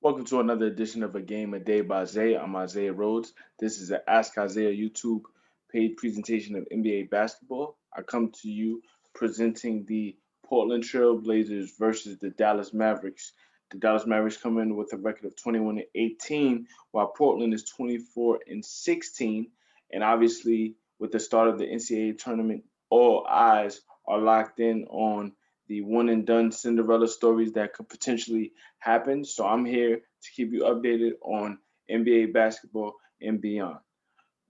Welcome to another edition of A Game a Day by Zay. I'm Isaiah Rhodes. This is an Ask Isaiah YouTube paid presentation of NBA basketball. I come to you presenting the Portland Trailblazers versus the Dallas Mavericks. The Dallas Mavericks come in with a record of 21 and 18, while Portland is 24 and 16. And obviously, with the start of the NCAA tournament, all eyes are locked in on the one and done Cinderella stories that could potentially happen. So I'm here to keep you updated on NBA basketball and beyond.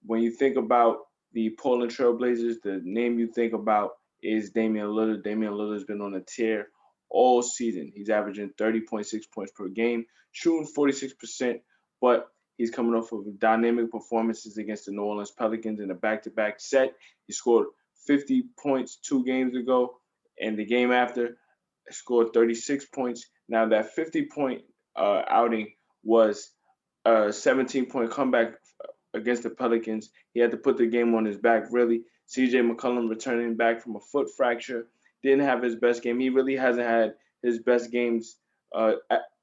When you think about the Portland Trailblazers, the name you think about is Damian Lillard. Damian Lillard's been on a tear all season. He's averaging 30.6 points per game, shooting 46%, but he's coming off of dynamic performances against the New Orleans Pelicans in a back-to-back set. He scored 50 points 2 games ago, and the game after scored 36 points. Now that 50-point outing was a 17-point comeback against the Pelicans. He had to put the game on his back, really. CJ McCollum returning back from a foot fracture didn't have his best game. He really hasn't had his best games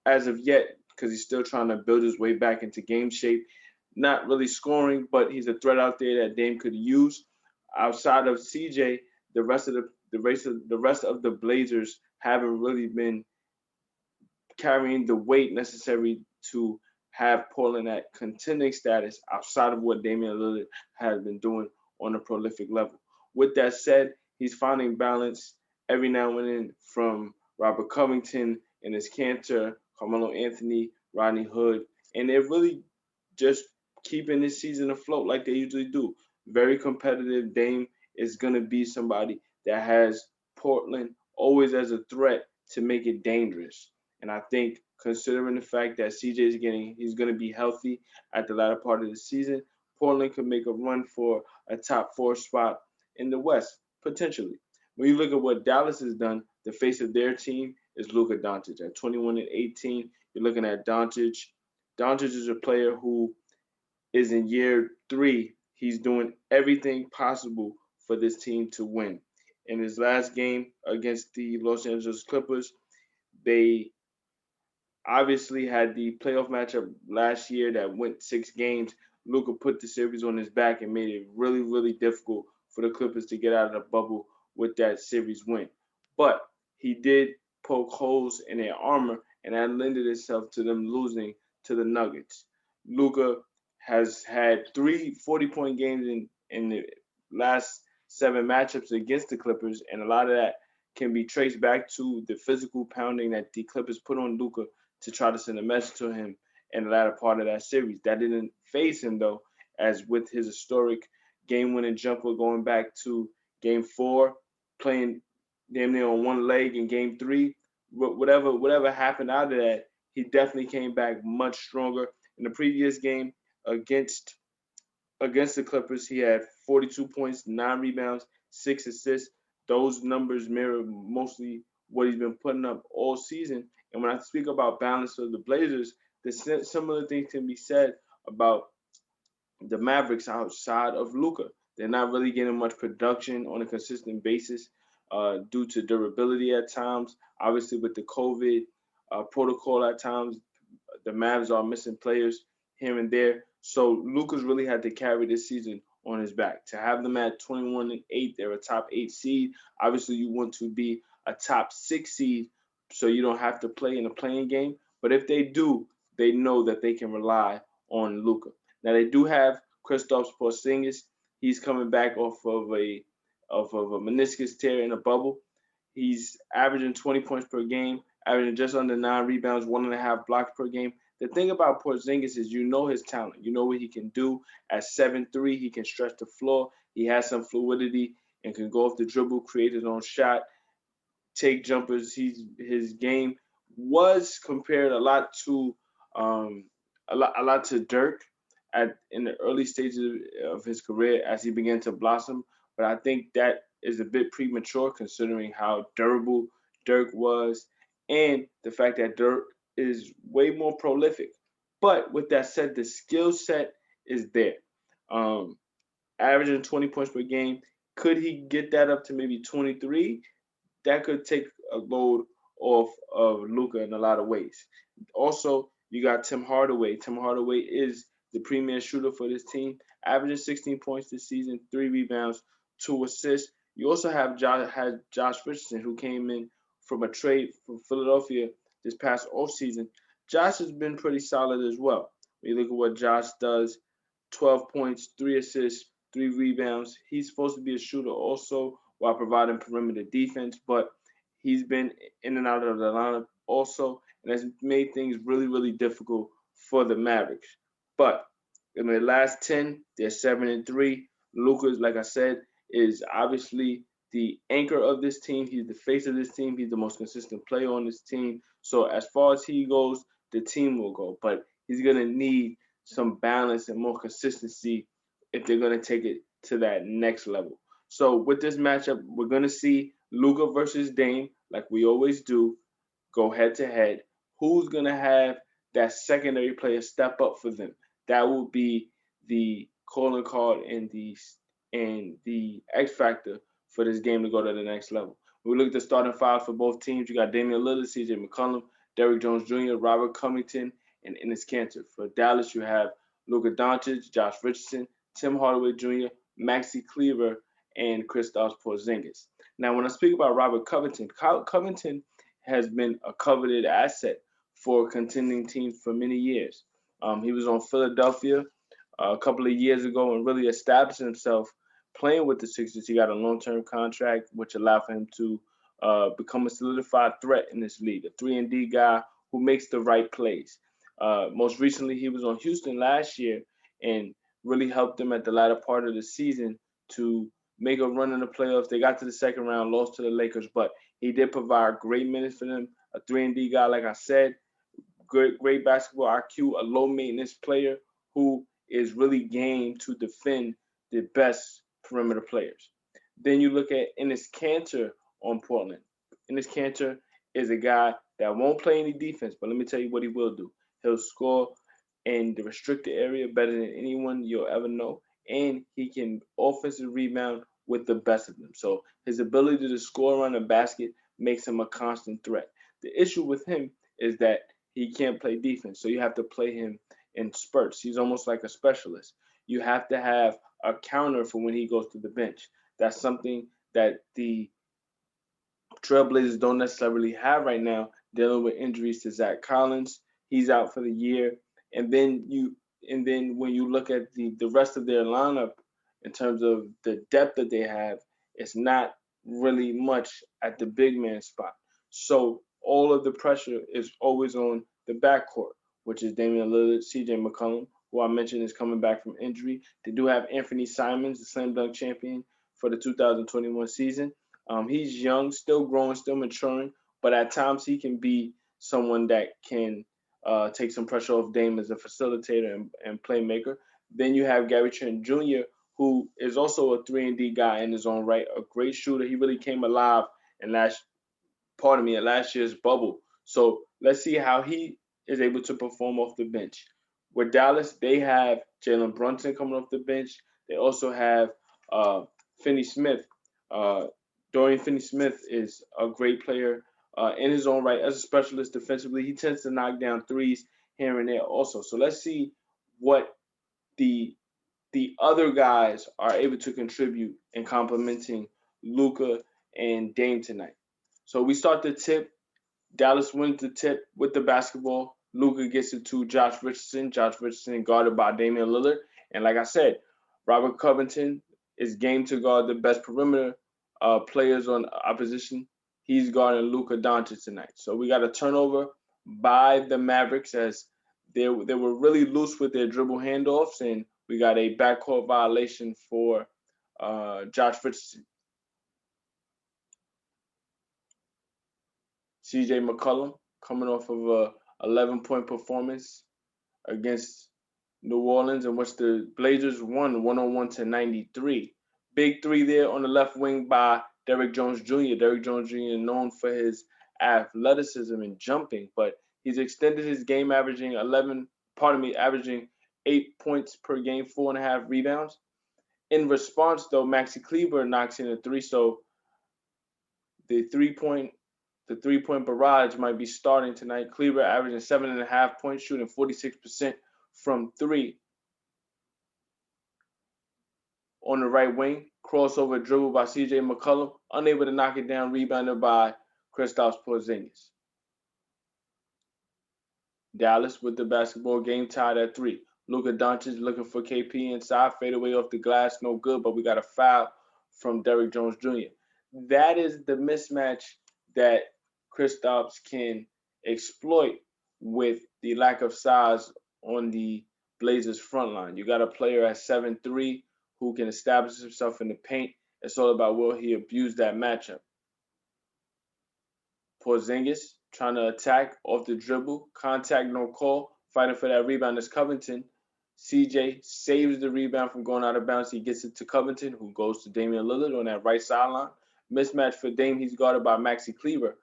as of yet because he's still trying to build his way back into game shape. Not really scoring, but he's a threat out there that Dame could use. Outside of CJ, the rest of the Blazers haven't really been carrying the weight necessary to have Portland at contending status outside of what Damian Lillard has been doing on a prolific level. With that said, he's finding balance every now and then from Robert Covington and his canter, Carmelo Anthony, Rodney Hood, and they're really just keeping this season afloat like they usually do. Very competitive. Dame is going to be somebody that has Portland always as a threat to make it dangerous. And I think considering the fact that CJ he's going to be healthy at the latter part of the season, Portland could make a run for a top four spot in the West potentially. When you look at what Dallas has done, the face of their team is Luka Doncic. At 21 and 18, you're looking at Doncic. Doncic is a player who is in year three. He's doing everything possible for this team to win. In his last game against the Los Angeles Clippers, they obviously had the playoff matchup last year that went 6 games. Luka put the series on his back and made it really, really difficult for the Clippers to get out of the bubble with that series win. But he did poke holes in their armor, and that lended itself to them losing to the Nuggets. Luka has had 3 40-point games in the last 7 matchups against the Clippers, and a lot of that can be traced back to the physical pounding that the Clippers put on Luka to try to send a message to him in the latter part of that series. That didn't phase him though, as with his historic game-winning jumper going back to Game 4, playing damn near on one leg in Game 3. Whatever happened out of that, he definitely came back much stronger. In the previous game against against the Clippers, he had 42 points, 9 rebounds, 6 assists. Those numbers mirror mostly what he's been putting up all season. And when I speak about balance for the Blazers, similar things can be said about the Mavericks outside of Luka. They're not really getting much production on a consistent basis due to durability at times. Obviously, with the COVID protocol at times, the Mavs are missing players here and there. So Luka's really had to carry this season on his back. To have them at 21 and 8, they're a top 8 seed. Obviously, you want to be a top 6 seed so you don't have to play in a playing game. But if they do, they know that they can rely on Luka. Now they do have Kristaps Porzingis. He's coming back off of a meniscus tear in a bubble. He's averaging 20 points per game, averaging just under 9 rebounds, 1.5 blocks per game. The thing about Porzingis is you know his talent. You know what he can do. At 7'3", he can stretch the floor. He has some fluidity and can go off the dribble, create his own shot, take jumpers. His game was compared a lot to Dirk in the early stages of his career as he began to blossom. But I think that is a bit premature considering how durable Dirk was and the fact that Dirk is way more prolific. But with that said, the skill set is there. Um, Averaging 20 points per game. Could he get that up to maybe 23? That could take a load off of Luka in a lot of ways. Also, You got Tim Hardaway. Tim Hardaway is the premier shooter for this team, averaging 16 points this season, 3 rebounds, 2 assists. You also have Josh Richardson, who came in from a trade from Philadelphia this past offseason. Josh has been pretty solid as well. When you look at what Josh does, 12 points, 3 assists, 3 rebounds. He's supposed to be a shooter also while providing perimeter defense, but he's been in and out of the lineup also, and has made things really, really difficult for the Mavericks. But in the last 10, they're 7-3. Luka, like I said, is obviously the anchor of this team. He's the face of this team. He's the most consistent player on this team. So as far as he goes, the team will go. But he's going to need some balance and more consistency if they're going to take it to that next level. So with this matchup, we're going to see Luka versus Dame, like we always do, go head to head. Who's going to have that secondary player step up for them? That will be the calling card and the X factor for this game to go to the next level. When we look at the starting five for both teams, you got Damian Lillard, CJ McCollum, Derrick Jones Jr., Robert Covington, and Enes Kanter. For Dallas, you have Luka Doncic, Josh Richardson, Tim Hardaway Jr., Maxi Kleber, and Kristaps Porzingis. Now, when I speak about Robert Covington, Covington has been a coveted asset for contending teams for many years. He was on Philadelphia a couple of years ago and really established himself playing with the Sixers. He got a long-term contract, which allowed for him to become a solidified threat in this league, a 3-and-D guy who makes the right plays. Most recently, he was on Houston last year and really helped them at the latter part of the season to make a run in the playoffs. They got to the second round, lost to the Lakers, but he did provide great minutes for them. A 3-and-D guy, like I said, great basketball IQ, a low maintenance player who is really game to defend the best perimeter players. Then you look at Enes Kanter on Portland. Enes Kanter is a guy that won't play any defense, but let me tell you what he will do. He'll score in the restricted area better than anyone you'll ever know, and he can offensive rebound with the best of them. So his ability to score around the basket makes him a constant threat. The issue with him is that he can't play defense, so you have to play him in spurts. He's almost like a specialist. You have to have a counter for when he goes to the bench. That's something that the Trailblazers don't necessarily have right now, dealing with injuries to Zach Collins. He's out for the year. And then when you look at the rest of their lineup in terms of the depth that they have, it's not really much at the big man spot. So all of the pressure is always on the backcourt, which is Damian Lillard, CJ McCollum, who I mentioned is coming back from injury. They do have Anthony Simons, the slam dunk champion for the 2021 season. He's young, still growing, still maturing, but at times he can be someone that can take some pressure off Dame as a facilitator and playmaker. Then you have Gary Trent Jr., who is also a 3-and-D guy in his own right, a great shooter. He really came alive in last year's bubble. So let's see how he is able to perform off the bench. With Dallas, they have Jalen Brunson coming off the bench. They also have Finney Smith. Dorian Finney-Smith is a great player in his own right as a specialist defensively. He tends to knock down threes here and there also. So let's see what the other guys are able to contribute in complementing Luka and Dame tonight. So we start the tip. Dallas wins the tip with the basketball. Luka gets it to Josh Richardson. Josh Richardson guarded by Damian Lillard. And like I said, Robert Covington is game to guard the best perimeter players on opposition. He's guarding Luka Doncic tonight. So we got a turnover by the Mavericks as they were really loose with their dribble handoffs, and we got a backcourt violation for Josh Richardson. CJ McCollum coming off of a 11-point performance against New Orleans, in which the Blazers won 101 to 93. Big three there on the left wing by Derrick Jones Jr. Derrick Jones Jr. known for his athleticism and jumping, but he's extended his game averaging 8 points per game, 4.5 rebounds. In response, though, Maxi Kleber knocks in a three, so the the three-point barrage might be starting tonight. Kleber averaging 7.5 points, shooting 46% from three. On the right wing, crossover dribble by C.J. McCollum, unable to knock it down, rebounded by Kristaps Porzingis. Dallas with the basketball, game tied at 3. Luka Doncic looking for KP inside, fade away off the glass, no good, but we got a foul from Derrick Jones Jr. That is the mismatch that Kristaps can exploit with the lack of size on the Blazers front line. You got a player at 7'3" who can establish himself in the paint. It's all about will he abuse that matchup. Porzingis trying to attack off the dribble, contact no call, fighting for that rebound is Covington. CJ saves the rebound from going out of bounds. He gets it to Covington, who goes to Damian Lillard on that right sideline. Mismatch for Dame. He's guarded by Maxi Kleber.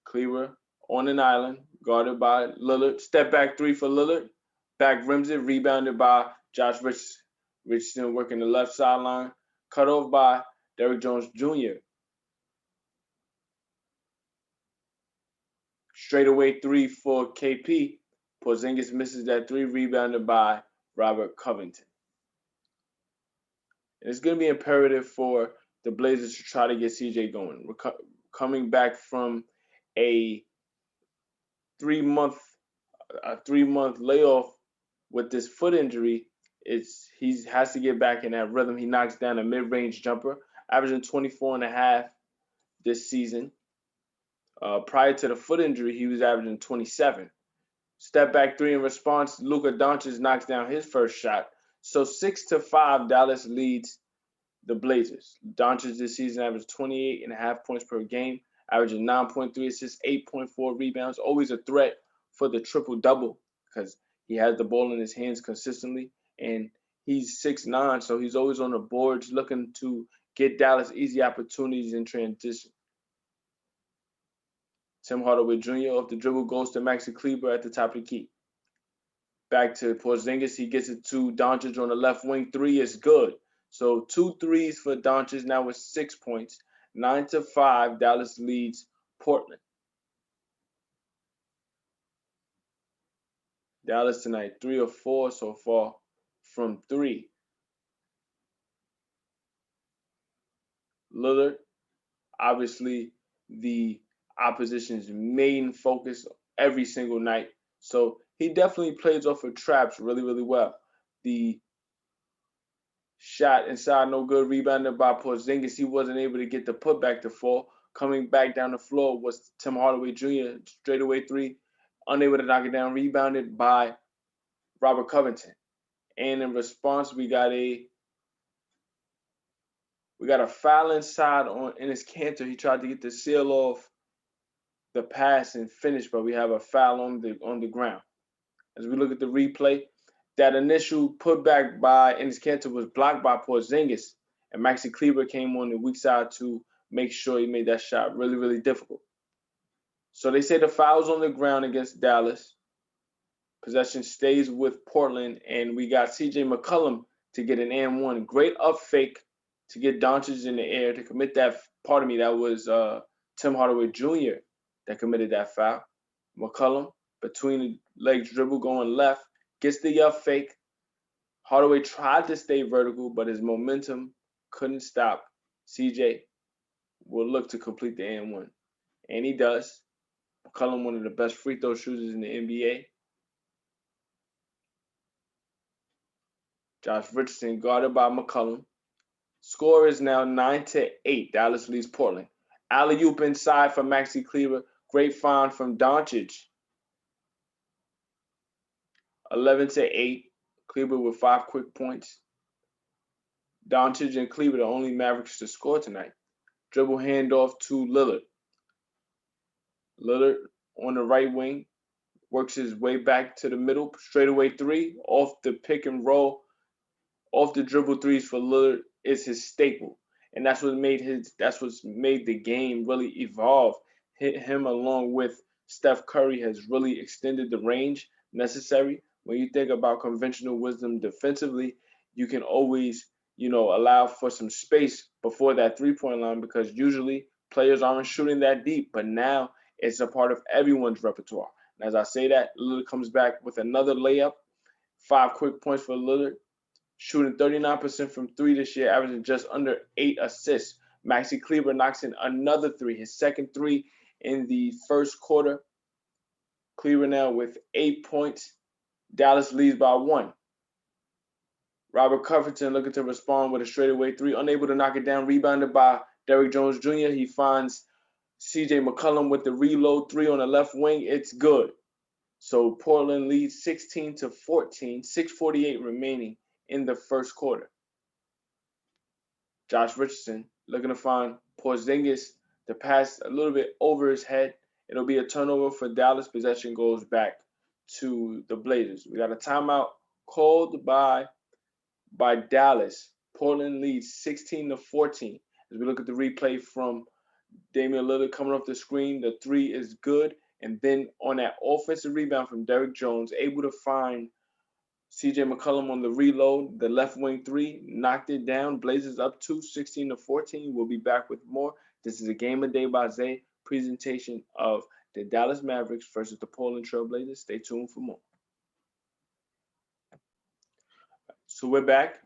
Kleber on an island, guarded by Lillard. Step back three for Lillard. Back rims it, rebounded by Josh Richardson working the left sideline. Cut off by Derrick Jones Jr. Straightaway three for KP. Porzingis misses that three, rebounded by Robert Covington. And it's going to be imperative for the Blazers to try to get CJ going. We're coming back from a three-month layoff with this foot injury. He has to get back in that rhythm. He knocks down a mid-range jumper, averaging 24.5 this season. Prior to the foot injury, he was averaging 27. Step back three in response, Luka Doncic knocks down his first shot. So 6-5, Dallas leads the Blazers. Doncic this season averaged 28.5 points per game, averaging 9.3 assists, 8.4 rebounds. Always a threat for the triple-double because he has the ball in his hands consistently. And he's 6'9", so he's always on the boards looking to get Dallas easy opportunities in transition. Tim Hardaway Jr. off the dribble goes to Maxi Kleber at the top of the key. Back to Porzingis. He gets it to Doncic on the left wing. Three is good. So 2 threes for Doncic now with 6 points. 9-5, Dallas leads Portland. Dallas tonight 3 of 4 so far from 3. Lillard, obviously the opposition's main focus every single night. So he definitely plays off of traps really, really well. The shot inside, no good, rebounded by Porzingis. He wasn't able to get the putback to fall. Coming back down the floor was Tim Hardaway Jr. Straightaway three, unable to knock it down, rebounded by Robert Covington. And in response, we got a foul inside on Enes Kanter. He tried to get the seal off the pass and finish, but we have a foul on the ground. As we look at the replay, that initial putback by Enes Kanter was blocked by Porzingis, and Maxi Kleber came on the weak side to make sure he made that shot really, really difficult. So they say the foul's on the ground against Dallas. Possession stays with Portland, and we got C.J. McCollum to get an and one. Great up fake to get Doncic in the air to commit that. Pardon me, that was Tim Hardaway Jr. that committed that foul. McCollum, between the legs dribble going left, gets the up fake. Hardaway tried to stay vertical, but his momentum couldn't stop. CJ will look to complete the and one. And he does. McCollum, one of the best free throw shooters in the NBA. Josh Richardson guarded by McCollum. Score is now 9-8. Dallas leads Portland. Alley-oop inside for Maxi Kleber. Great find from Doncic. 11-8. Kleber with 5 quick points. Doncic and Kleber the only Mavericks to score tonight. Dribble handoff to Lillard. Lillard on the right wing works his way back to the middle. Straightaway three off the pick and roll. Off the dribble threes for Lillard is his staple. And that's what's made the game really evolve. Him along with Steph Curry has really extended the range necessary. When you think about conventional wisdom defensively, you can always allow for some space before that three-point line, because usually players aren't shooting that deep, but now it's a part of everyone's repertoire. And as I say that, Lillard comes back with another layup, 5 quick points for Lillard, shooting 39% from three this year, averaging just under 8 assists. Maxi Kleber knocks in another three, his second three in the first quarter. Kleber now with 8 points. Dallas leads by 1. Robert Covington looking to respond with a straightaway three, unable to knock it down, rebounded by Derrick Jones Jr. He finds CJ McCollum with the reload three on the left wing. It's good. So Portland leads 16-14, 6:48 remaining in the first quarter. Josh Richardson looking to find Porzingis to pass a little bit over his head. It'll be a turnover for Dallas. Possession goes back to the Blazers. We got a timeout called by Dallas. Portland leads 16-14. As we look at the replay from Damian Lillard coming off the screen, the three is good. And then on that offensive rebound from Derrick Jones, able to find CJ McCollum on the reload, the left wing three, knocked it down. Blazers up 16-14. We'll be back with more. This is a Game of Day by Zay presentation of the Dallas Mavericks versus the Portland Trailblazers. Stay tuned for more. So we're back.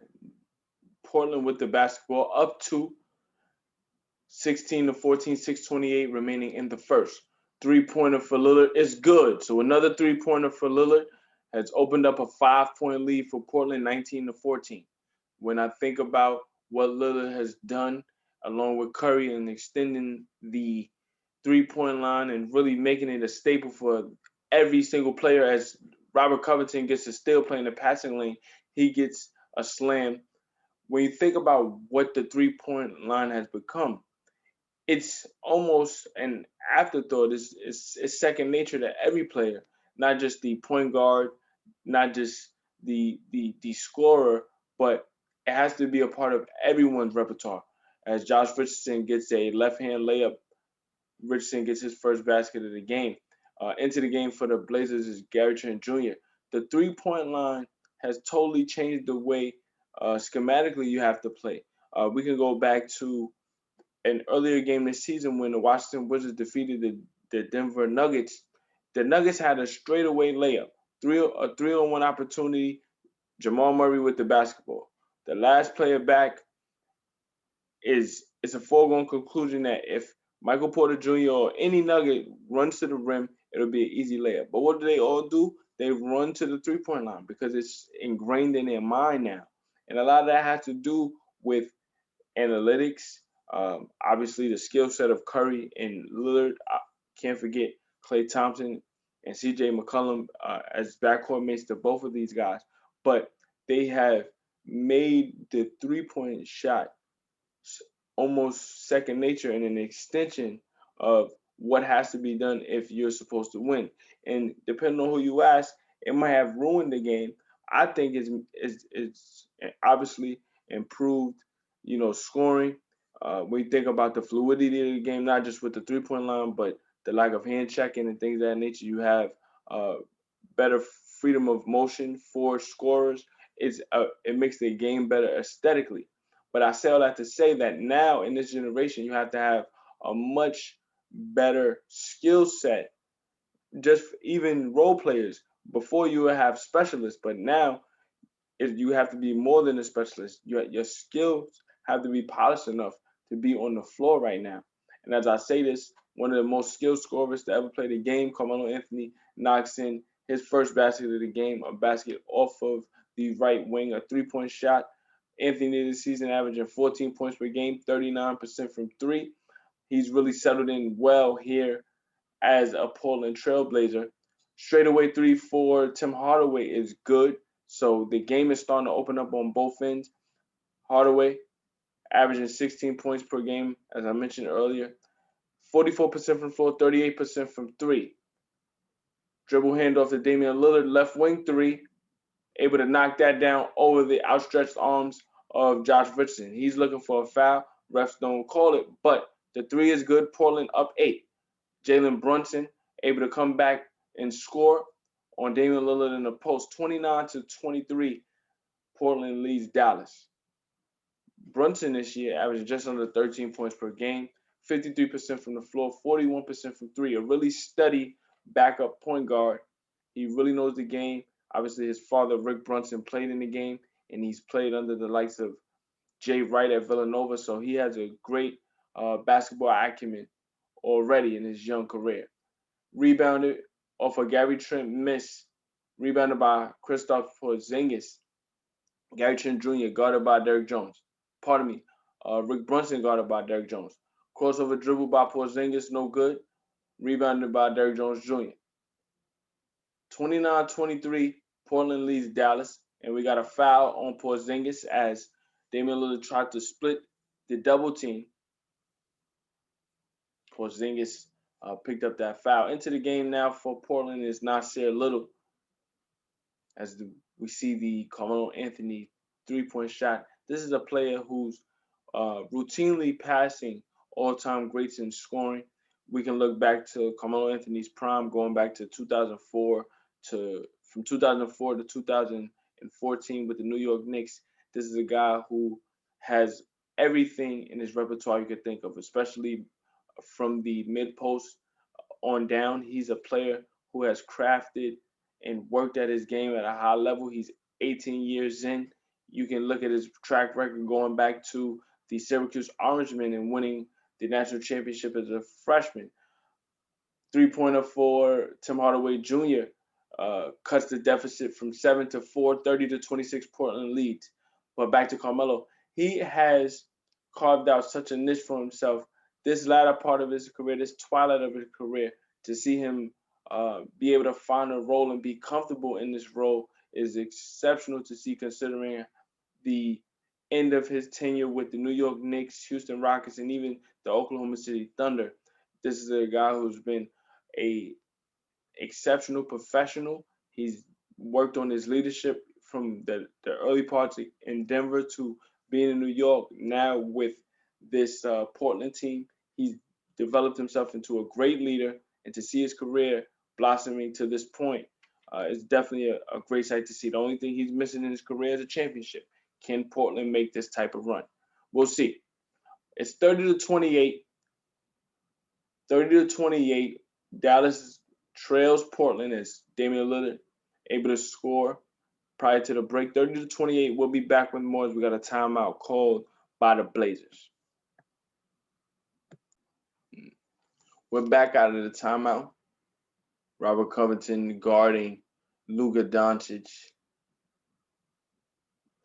Portland with the basketball up 16-14, 6:28 remaining in the first. Three-pointer for Lillard is good. So another three-pointer for Lillard has opened up a 5-point lead for Portland, 19-14. When I think about what Lillard has done along with Curry and extending the three-point line and really making it a staple for every single player, as Robert Covington gets to still play in the passing lane, he gets a slam. When you think about what the three-point line has become, it's almost an afterthought. It's second nature to every player, not just the point guard, not just the scorer, but it has to be a part of everyone's repertoire. As Josh Richardson gets a left-hand layup, Richardson gets his first basket of the game. Into the game for the Blazers is Gary Trent Jr. The three-point line has totally changed the way schematically you have to play. We can go back to an earlier game this season when the Washington Wizards defeated the Denver Nuggets. The Nuggets had a straightaway layup, a 3-on-1 opportunity. Jamal Murray with the basketball. The last player back it's a foregone conclusion that if Michael Porter Jr. or any Nugget runs to the rim, it'll be an easy layup. But what do they all do? They run to the three-point line because it's ingrained in their mind now. And a lot of that has to do with analytics. Obviously, the skill set of Curry and Lillard. Can't forget Klay Thompson and CJ McCollum as backcourt mates to both of these guys. But they have made the three-point shot almost second nature and an extension of what has to be done if you're supposed to win. And depending on who you ask, it might have ruined the game. I think it's obviously improved, scoring. When you think about the fluidity of the game, not just with the three-point line, but the lack of hand checking and things of that nature, you have better freedom of motion for scorers. It makes the game better aesthetically. But I say all that to say that now in this generation, you have to have a much better skill set. Just even role players. Before you would have specialists, but now you have to be more than a specialist. Your skills have to be polished enough to be on the floor right now. And as I say this, one of the most skilled scorers to ever play the game, Carmelo Anthony, knocks in his first basket of the game, a basket off of the right wing, a three-point shot. Anthony this season averaging 14 points per game, 39% from three. He's really settled in well here as a Portland Trailblazer. Straightaway three for Tim Hardaway is good. So the game is starting to open up on both ends. Hardaway averaging 16 points per game, as I mentioned earlier. 44% from floor, 38% from three. Dribble handoff to Damian Lillard, left wing three. Able to knock that down over the outstretched arms of Josh Richardson. He's looking for a foul. Refs don't call it, but the three is good. Portland up 8. Jalen Brunson able to come back and score on Damian Lillard in the post. 29-23. Portland leads Dallas. Brunson this year averaging just under 13 points per game, 53% from the floor, 41% from three. A really steady backup point guard. He really knows the game. Obviously, his father, Rick Brunson, played in the game, and he's played under the likes of Jay Wright at Villanova, so he has a great basketball acumen already in his young career. Rebounded off a Gary Trent miss, rebounded by Kristaps Porzingis. Gary Trent Jr. guarded by Derrick Jones. Pardon me, Rick Brunson guarded by Derrick Jones. Crossover dribble by Porzingis, no good. Rebounded by Derrick Jones Jr. 29-23, Portland leads Dallas, and we got a foul on Porzingis as Damian Lillard tried to split the double team. Porzingis picked up that foul. Into the game now for Portland is Nasir Little, as we see the Carmelo Anthony three-point shot. This is a player who's routinely passing all-time greats in scoring. We can look back to Carmelo Anthony's prime, going back to 2004 from 2004 to 2014 with the New York Knicks. This is a guy who has everything in his repertoire you could think of, especially from the mid post on down. He's a player who has crafted and worked at his game at a high level. He's 18 years in. You can look at his track record going back to the Syracuse Orangemen and winning the national championship as a freshman. Three-pointer for Tim Hardaway Jr. Cuts the deficit from 7 to 4, 30-26 Portland leads. But back to Carmelo. He has carved out such a niche for himself this latter part of his career, this twilight of his career, to see him be able to find a role and be comfortable in this role is exceptional to see, considering the end of his tenure with the New York Knicks, Houston Rockets, and even the Oklahoma City Thunder. This is a guy who's been a exceptional professional. He's worked on his leadership from the early parts in Denver to being in New York. Now with this Portland team, he's developed himself into a great leader, and to see his career blossoming to this point is definitely a great sight to see. The only thing he's missing in his career is a championship. Can Portland make this type of run? We'll see. It's 30-28. 30-28. Dallas trails Portland as Damian Lillard able to score prior to the break. 30-28. We'll be back with more as we got a timeout called by the Blazers. We're back out of the timeout. Robert Covington guarding Luka Doncic.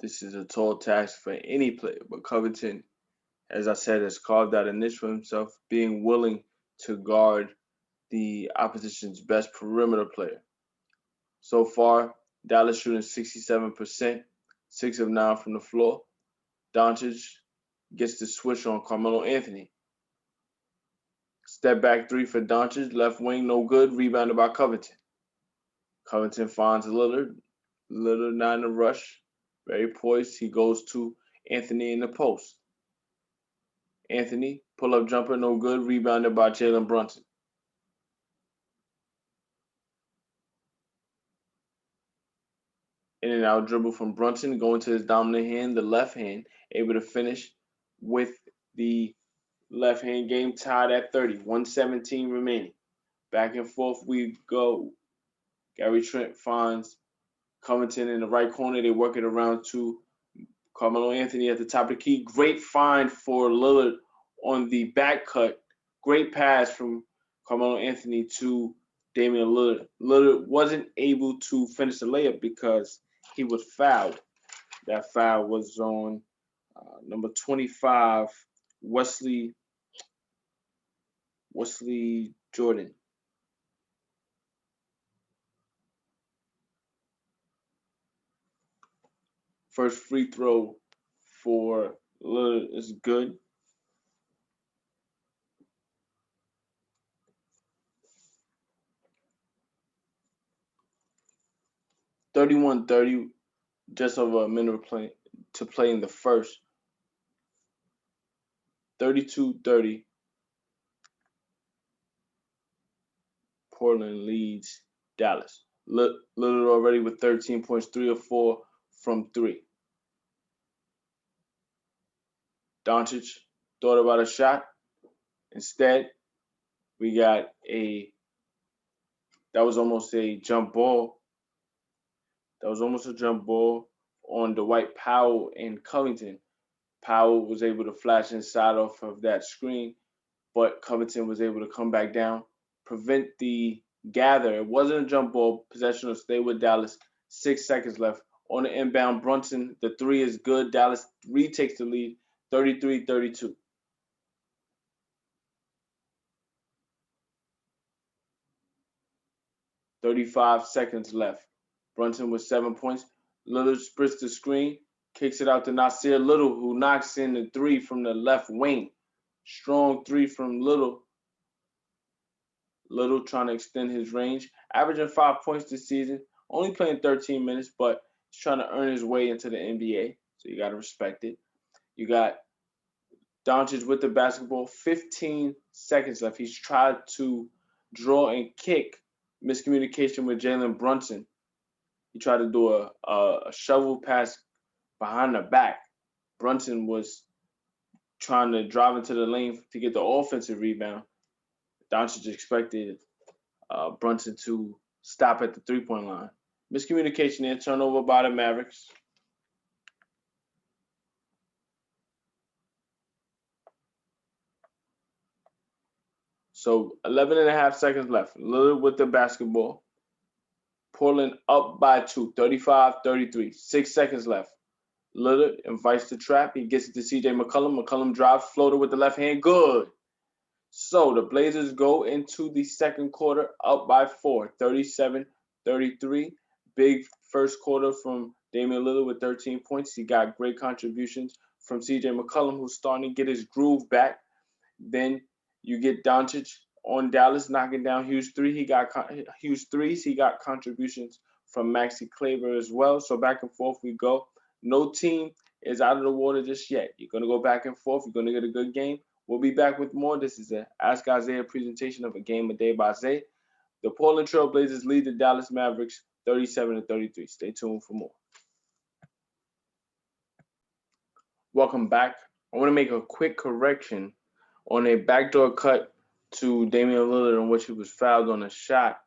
This is a tall task for any player, but Covington, as I said, has carved out a niche for himself, being willing to guard the opposition's best perimeter player. So far, Dallas shooting 67%, 6 of 9 from the floor. Doncic gets the switch on Carmelo Anthony. Step back three for Doncic, left wing, no good, rebounded by Covington. Covington finds Lillard. Lillard not in a rush, very poised. He goes to Anthony in the post. Anthony, pull-up jumper, no good, rebounded by Jalen Brunson. In and out dribble from Brunson, going to his dominant hand, the left hand, able to finish with the left hand. Game tied at 30, 117 remaining. Back and forth we go. Gary Trent finds Covington in the right corner. They work it around to Carmelo Anthony at the top of the key. Great find for Lillard on the back cut. Great pass from Carmelo Anthony to Damian Lillard. Lillard wasn't able to finish the layup because he was fouled. That foul was on number 25, Wesley Jordan. First free throw for Lillard is good. (31-30), just over a minute to play in the first. 32-30. Portland leads Dallas. Lillard already with 13 points, 3 of 4 from 3. Doncic thought about a shot. Instead, we got that was almost a jump ball. That was almost a jump ball on Dwight Powell and Covington. Powell was able to flash inside off of that screen, but Covington was able to come back down, prevent the gather. It wasn't a jump ball. Possession will stay with Dallas. 6 seconds left. On the inbound, Brunson, the three is good. Dallas retakes the lead, 33-32. 35 seconds left. Brunson with 7 points. Lillard splits the screen, kicks it out to Nasir Little, who knocks in the three from the left wing. Strong three from Little. Little trying to extend his range, averaging 5 points this season, only playing 13 minutes, but he's trying to earn his way into the NBA, so you got to respect it. You got Doncic with the basketball, 15 seconds left. He's tried to draw and kick, miscommunication with Jalen Brunson. He tried to do a shovel pass behind the back. Brunson was trying to drive into the lane to get the offensive rebound. Doncic expected Brunson to stop at the three-point line. Miscommunication and turnover by the Mavericks. So 11 and a half seconds left. Lillard with the basketball. Portland up by 2, 35-33. 6 seconds left. Lillard invites the trap. He gets it to CJ McCollum. McCollum drives, floater with the left hand. Good. So the Blazers go into the second quarter up by 4, 37-33. Big first quarter from Damian Lillard with 13 points. He got great contributions from CJ McCollum, who's starting to get his groove back. Then you get Doncic on Dallas knocking down huge threes. He got contributions from Maxi Kleber as well. So back and forth we go. No team is out of the water just yet. You're going to go back and forth. You're going to get a good game. We'll be back with more. This is an Ask Isaiah presentation of A Game a Day by Zay. The Portland Trailblazers lead the Dallas Mavericks 37-33. Stay tuned for more. Welcome back. I want to make a quick correction on a backdoor cut to Damian Lillard in which he was fouled on a shot.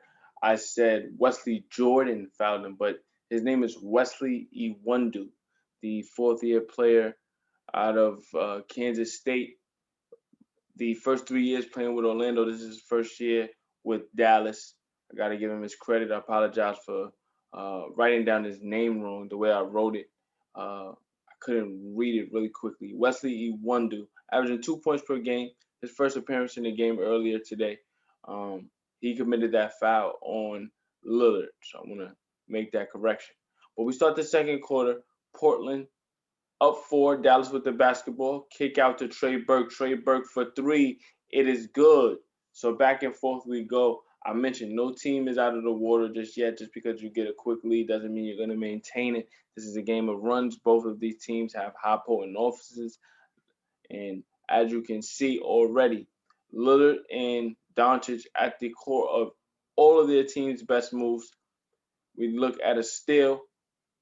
I said Wesley Jordan fouled him, but his name is Wesley Iwundu, the fourth-year player out of Kansas State. The first 3 years playing with Orlando. This is his first year with Dallas. I got to give him his credit. I apologize for writing down his name wrong, the way I wrote it. I couldn't read it really quickly. Wesley Iwundu, averaging 2 points per game. His first appearance in the game earlier today. He committed that foul on Lillard. So I'm going to make that correction. But we start the second quarter. Portland up 4, Dallas with the basketball. Kick out to Trey Burke. Trey Burke for 3. It is good. So back and forth we go. I mentioned no team is out of the water just yet. Just because you get a quick lead doesn't mean you're going to maintain it. This is a game of runs. Both of these teams have high potent offenses. And as you can see already, Lillard and Doncic at the core of all of their team's best moves. We look at a steal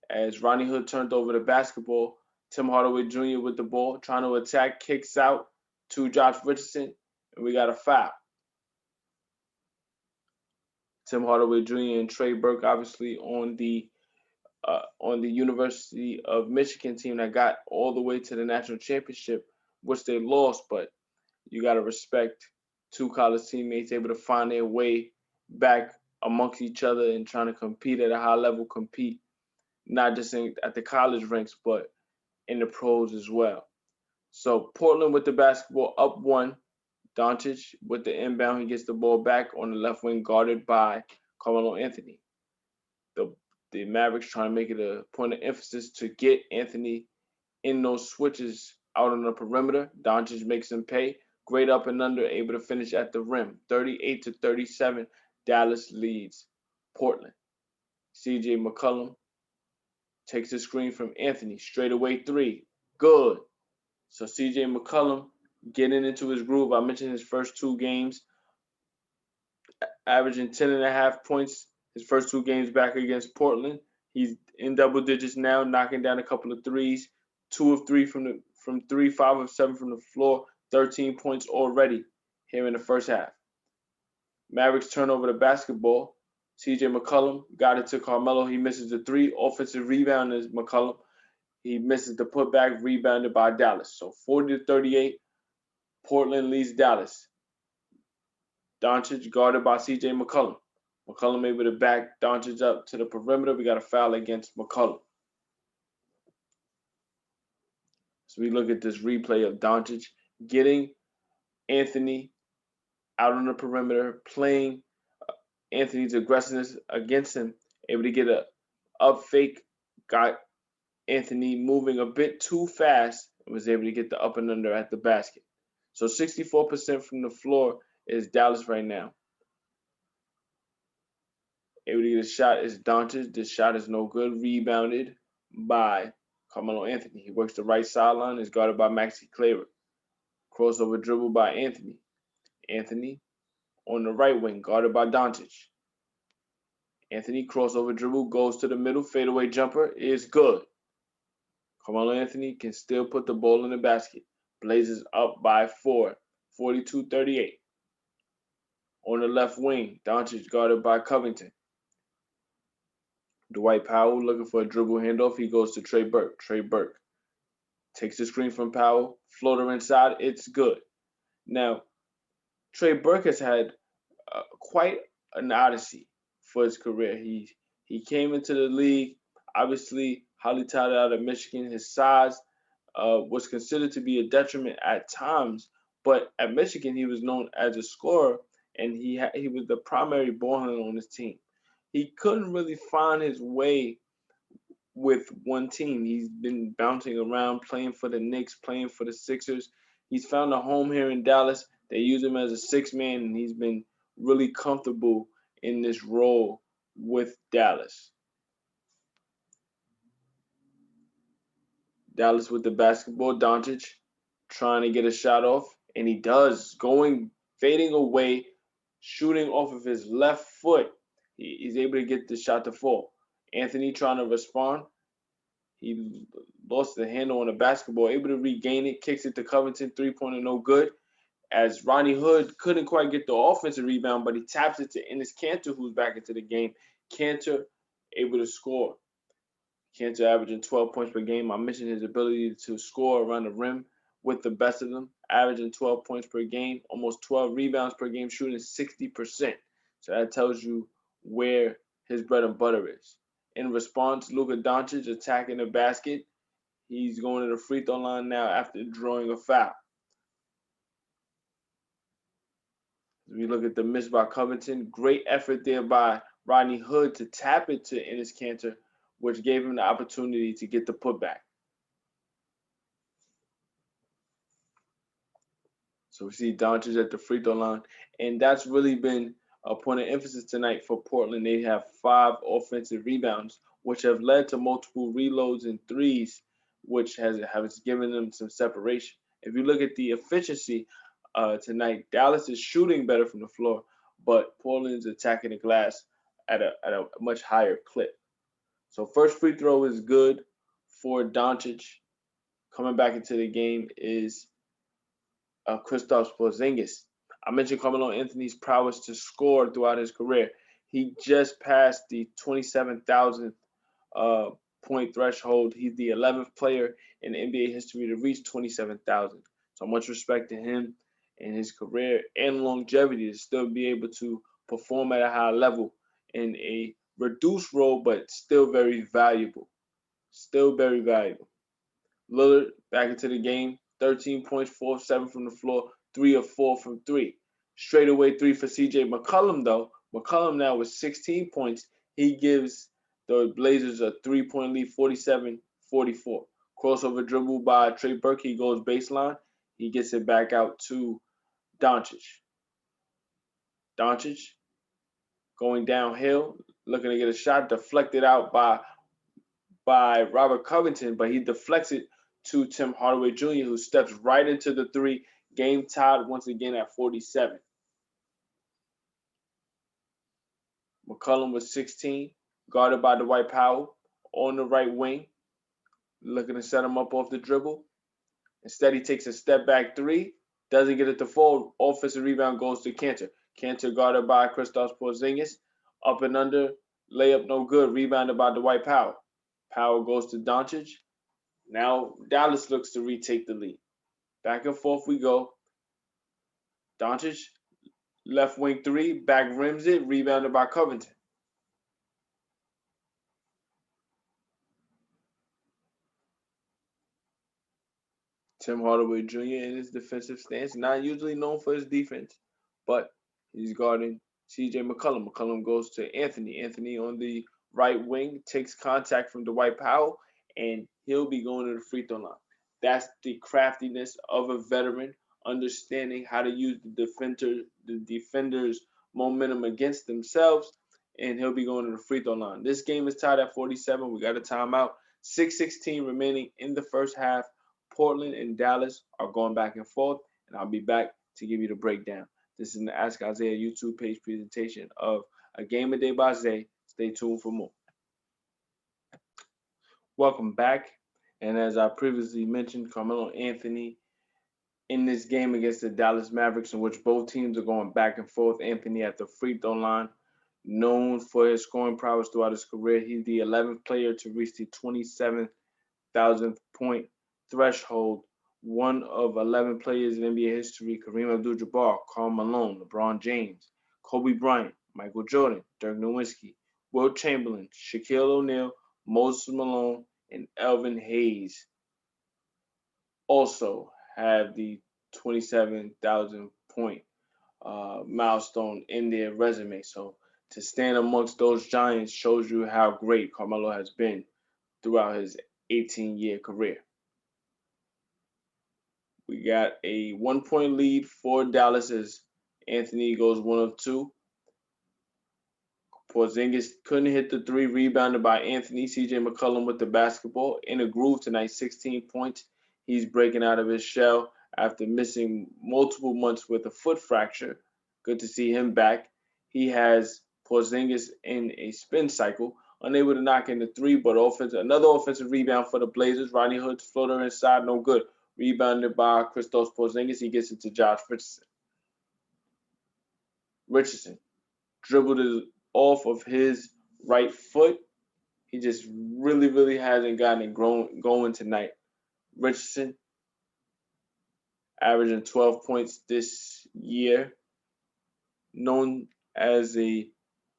as Ronnie Hood turned over the basketball. Tim Hardaway Jr. with the ball, trying to attack, kicks out to Josh Richardson, and we got a foul. Tim Hardaway Jr. and Trey Burke, obviously on the University of Michigan team that got all the way to the national championship, which they lost. But you got to respect two college teammates able to find their way back amongst each other and trying to compete at a high level, compete not just at the college ranks, but in the pros as well. So Portland with the basketball up 1. Doncic with the inbound. He gets the ball back on the left wing, guarded by Carmelo Anthony. The Mavericks trying to make it a point of emphasis to get Anthony in those switches out on the perimeter. Doncic makes him pay. Great up and under, able to finish at the rim. 38-37, Dallas leads Portland. CJ McCollum takes the screen from Anthony. Straightaway 3. Good. So CJ McCollum getting into his groove. I mentioned his first 2 games, averaging 10.5 points. His first 2 games back against Portland. He's in double digits now, knocking down a couple of threes. 2 of 3 from 3, 5 of 7 from the floor, 13 points already here in the first half. Mavericks turn over the basketball. CJ McCollum got it to Carmelo. He misses the 3. Offensive rebound is McCollum. He misses the putback, rebounded by Dallas. So 40-38, Portland leads Dallas. Doncic guarded by CJ McCollum. McCollum able to back Doncic up to the perimeter. We got a foul against McCollum. So we look at this replay of Doncic getting Anthony out on the perimeter, playing Anthony's aggressiveness against him, able to get a up fake, got Anthony moving a bit too fast, and was able to get the up and under at the basket. So 64% from the floor is Dallas right now. Able to get a shot is Doncic. This shot is no good. Rebounded by Carmelo Anthony. He works the right sideline, is guarded by Maxi Kleber. Crossover dribble by Anthony. Anthony on the right wing, guarded by Doncic. Anthony crossover dribble, goes to the middle, fadeaway jumper is good. Carmelo Anthony can still put the ball in the basket. Blazers up by 4, 42-38. On the left wing, Doncic guarded by Covington. Dwight Powell looking for a dribble handoff. He goes to Trey Burke. Trey Burke takes the screen from Powell. Floater inside. It's good. Now, Trey Burke has had quite an odyssey for his career. He came into the league, obviously highly touted out of Michigan. His size was considered to be a detriment at times, but at Michigan he was known as a scorer, and he was the primary ball handler on his team. He couldn't really find his way with one team. He's been bouncing around, playing for the Knicks, playing for the Sixers. He's found a home here in Dallas. They use him as a sixth man, and he's been really comfortable in this role with Dallas. Dallas with the basketball. Doncic trying to get a shot off, and he does. Fading away, shooting off of his left foot. He's able to get the shot to fall. Anthony trying to respond. He lost the handle on the basketball, able to regain it, kicks it to Covington, three-pointer no good. As Rodney Hood couldn't quite get the offensive rebound, but he taps it to Enes Kanter, who's back into the game. Kanter able to score. Kanter averaging 12 points per game. I mentioned his ability to score around the rim with the best of them, averaging 12 points per game, almost 12 rebounds per game, shooting 60%. So that tells you where his bread and butter is. In response, Luka Doncic attacking the basket. He's going to the free throw line now after drawing a foul. As we look at the miss by Covington, great effort there by Rodney Hood to tap it to Enes Kanter, which gave him the opportunity to get the putback. So we see Doncic at the free throw line, and that's really been a point of emphasis tonight for Portland. They have 5 offensive rebounds, which have led to multiple reloads and threes, which has given them some separation. If you look at the efficiency tonight, Dallas is shooting better from the floor, but Portland's attacking the glass at a much higher clip. So first free throw is good for Doncic. Coming back into the game is Kristaps Porzingis. I mentioned Carmelo Anthony's prowess to score throughout his career. He just passed the 27,000 point threshold. He's the 11th player in NBA history to reach 27,000. So much respect to him and his career and longevity to still be able to perform at a high level in a reduced role, but still very valuable. Still very valuable. Lillard back into the game. 13 points, 4 of 7 from the floor, 3 of 4 from 3. Straightaway 3 for CJ McCollum, though. McCollum now with 16 points. He gives the Blazers a 3-point lead, 47-44. Crossover dribble by Trey Burke. He goes baseline. He gets it back out to Doncic. Doncic going downhill, looking to get a shot, deflected out by Robert Covington, but he deflects it to Tim Hardaway Jr., who steps right into the 3. Game tied once again at 47. McCollum was 16, guarded by Dwight Powell on the right wing, looking to set him up off the dribble. Instead, he takes a step back three, doesn't get it to fall. Offensive rebound goes to Cantor. Cantor guarded by Kristaps Porzingis. Up and under, layup no good. Rebounded by Dwight Powell. Powell goes to Doncic. Now Dallas looks to retake the lead. Back and forth we go. Doncic, left wing three, back rims it, rebounded by Covington. Tim Hardaway Jr. in his defensive stance, not usually known for his defense, but he's guarding CJ McCollum. McCollum goes to Anthony. Anthony on the right wing takes contact from Dwight Powell, and he'll be going to the free throw line. That's the craftiness of a veteran, understanding how to use the defender's momentum against themselves, and he'll be going to the free throw line. This game is tied at 47. We got a timeout. 6:16 remaining in the first half. Portland and Dallas are going back and forth, and I'll be back to give you the breakdown. This is an Ask Isaiah YouTube page presentation of A Game a Day by Zay. Stay tuned for more. Welcome back. And as I previously mentioned, Carmelo Anthony in this game against the Dallas Mavericks, in which both teams are going back and forth. Anthony at the free throw line, known for his scoring prowess throughout his career. He's the 11th player to reach the 27,000th point threshold, one of 11 players in NBA history: Kareem Abdul-Jabbar, Karl Malone, LeBron James, Kobe Bryant, Michael Jordan, Dirk Nowitzki, Wilt Chamberlain, Shaquille O'Neal, Moses Malone, and Elvin Hayes also have the 27,000 point milestone in their resume. So to stand amongst those giants shows you how great Carmelo has been throughout his 18-year career. We got a 1-point lead for Dallas as Anthony goes 1 of 2. Porzingis couldn't hit the three, rebounded by Anthony. CJ McCollum with the basketball in a groove tonight, 16 points. He's breaking out of his shell after missing multiple months with a foot fracture. Good to see him back. He has Porzingis in a spin cycle, unable to knock in the three, but another offensive rebound for the Blazers. Rodney Hood's floater inside, no good. Rebounded by Kristaps Porzingis. He gets it to Josh Richardson. Richardson dribbled it off of his right foot. He just really hasn't gotten it going tonight. Richardson averaging 12 points this year. Known as a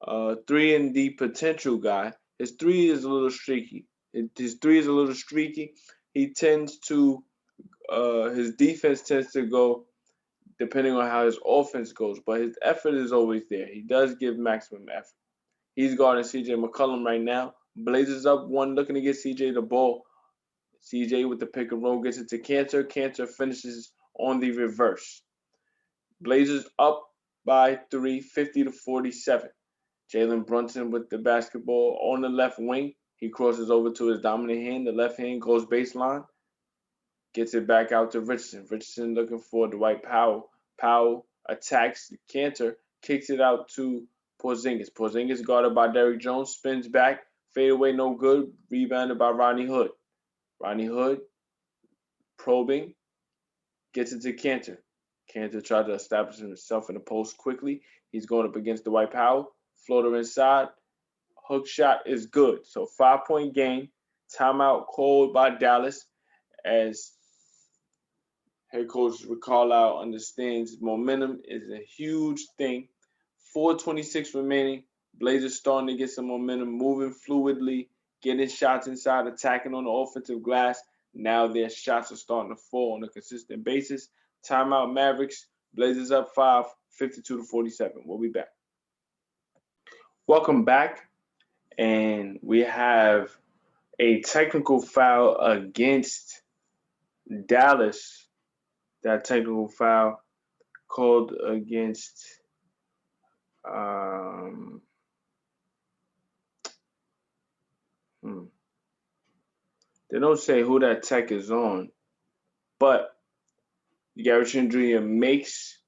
3-and-D potential guy. His three is a little streaky. He tends to his defense tends to go depending on how his offense goes, but his effort is always there. He does give maximum effort. He's guarding CJ McCollum right now. Blazers up 1, looking to get CJ the ball. CJ with the pick and roll gets it to Cantor. Cantor finishes on the reverse. Blazers up by 3, 50-47. Jalen Brunson with the basketball on the left wing. He crosses over to his dominant hand. The left hand goes baseline. Gets it back out to Richardson. Richardson looking for Dwight Powell. Powell attacks Cantor, kicks it out to Porzingis. Porzingis guarded by Derrick Jones, spins back, fade away, no good. Rebounded by Rodney Hood. Rodney Hood probing, gets it to Cantor. Cantor tried to establish himself in the post quickly. He's going up against Dwight Powell. Floater inside. Hook shot is good. So 5-point game. Timeout called by Dallas as head coach Rick Carlisle understands momentum is a huge thing. 4:26 remaining. Blazers starting to get some momentum, moving fluidly, getting shots inside, attacking on the offensive glass. Now their shots are starting to fall on a consistent basis. Timeout Mavericks. Blazers up 5, 52-47. We'll be back. Welcome back. And we have a technical foul against Dallas. That technical foul called against they don't say who that tech is on, but Gary Trent Jr. makes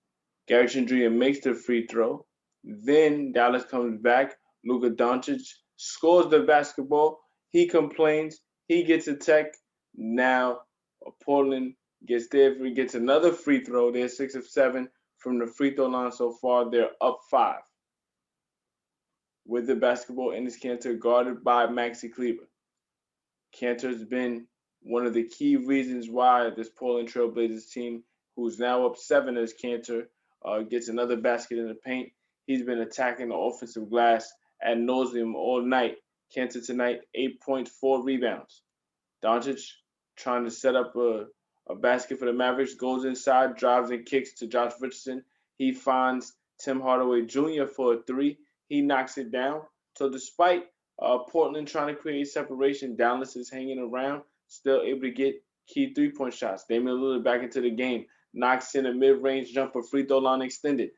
the free throw. Then Dallas comes back. Luka Doncic scores the basketball. He complains. He gets a tech. Now Portland Gets there, gets another free throw. They're 6 of 7 from the free throw line so far. They're up 5. With the basketball, Enes Kanter guarded by Maxi Kleber. Kanter's been one of the key reasons why this Portland Trailblazers team, who's now up 7 as Kanter gets another basket in the paint, he's been attacking the offensive glass ad nauseum all night. Kanter tonight, 8 points, 4 rebounds. Doncic trying to set up a basket for the Mavericks, goes inside, drives and kicks to Josh Richardson. He finds Tim Hardaway Jr. for a 3. He knocks it down. So despite Portland trying to create separation, Dallas is hanging around, still able to get key 3-point shots. Damian Lillard back into the game, knocks in a mid-range jumper, free throw line extended.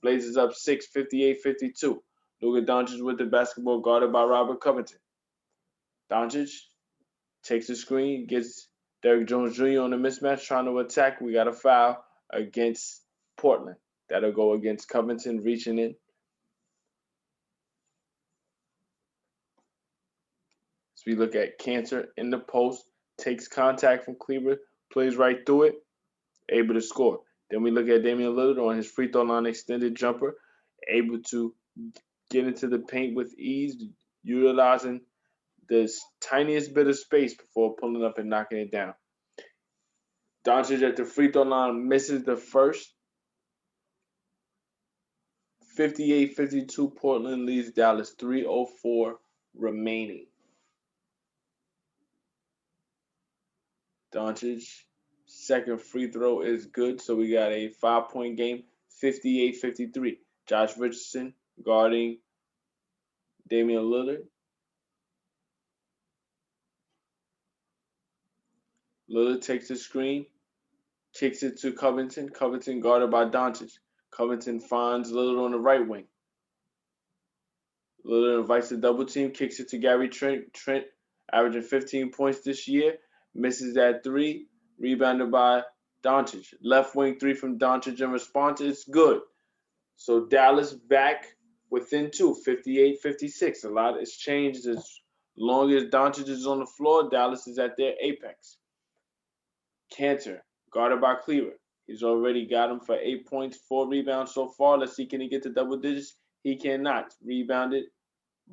Blazers up 6, 58-52. Luka Doncic with the basketball, guarded by Robert Covington. Doncic takes the screen, gets Derrick Jones Jr. on the mismatch, trying to attack. We got a foul against Portland. That'll go against Covington reaching in. So we look at Kanter in the post, takes contact from Kleber, plays right through it, able to score. Then we look at Damian Lillard on his free throw line extended jumper, able to get into the paint with ease, utilizing the tiniest bit of space before pulling up and knocking it down. Doncic at the free throw line misses the first. 58-52, Portland leads Dallas, 3:04 remaining. Doncic, second free throw is good, so we got a 5-point game, 58-53. Josh Richardson guarding Damian Lillard. Lillard takes the screen, kicks it to Covington. Covington guarded by Doncic. Covington finds Lillard on the right wing. Lillard invites the double team, kicks it to Gary Trent. Trent averaging 15 points this year, misses that 3, rebounded by Doncic. Left wing 3 from Doncic in response. It's good. So Dallas back within 2, 58-56. A lot has changed. As long as Doncic is on the floor, Dallas is at their apex. Kanter, guarded by Kleber. He's already got him for 8 points, 4 rebounds so far. Let's see, can he get to double digits? He cannot. Rebounded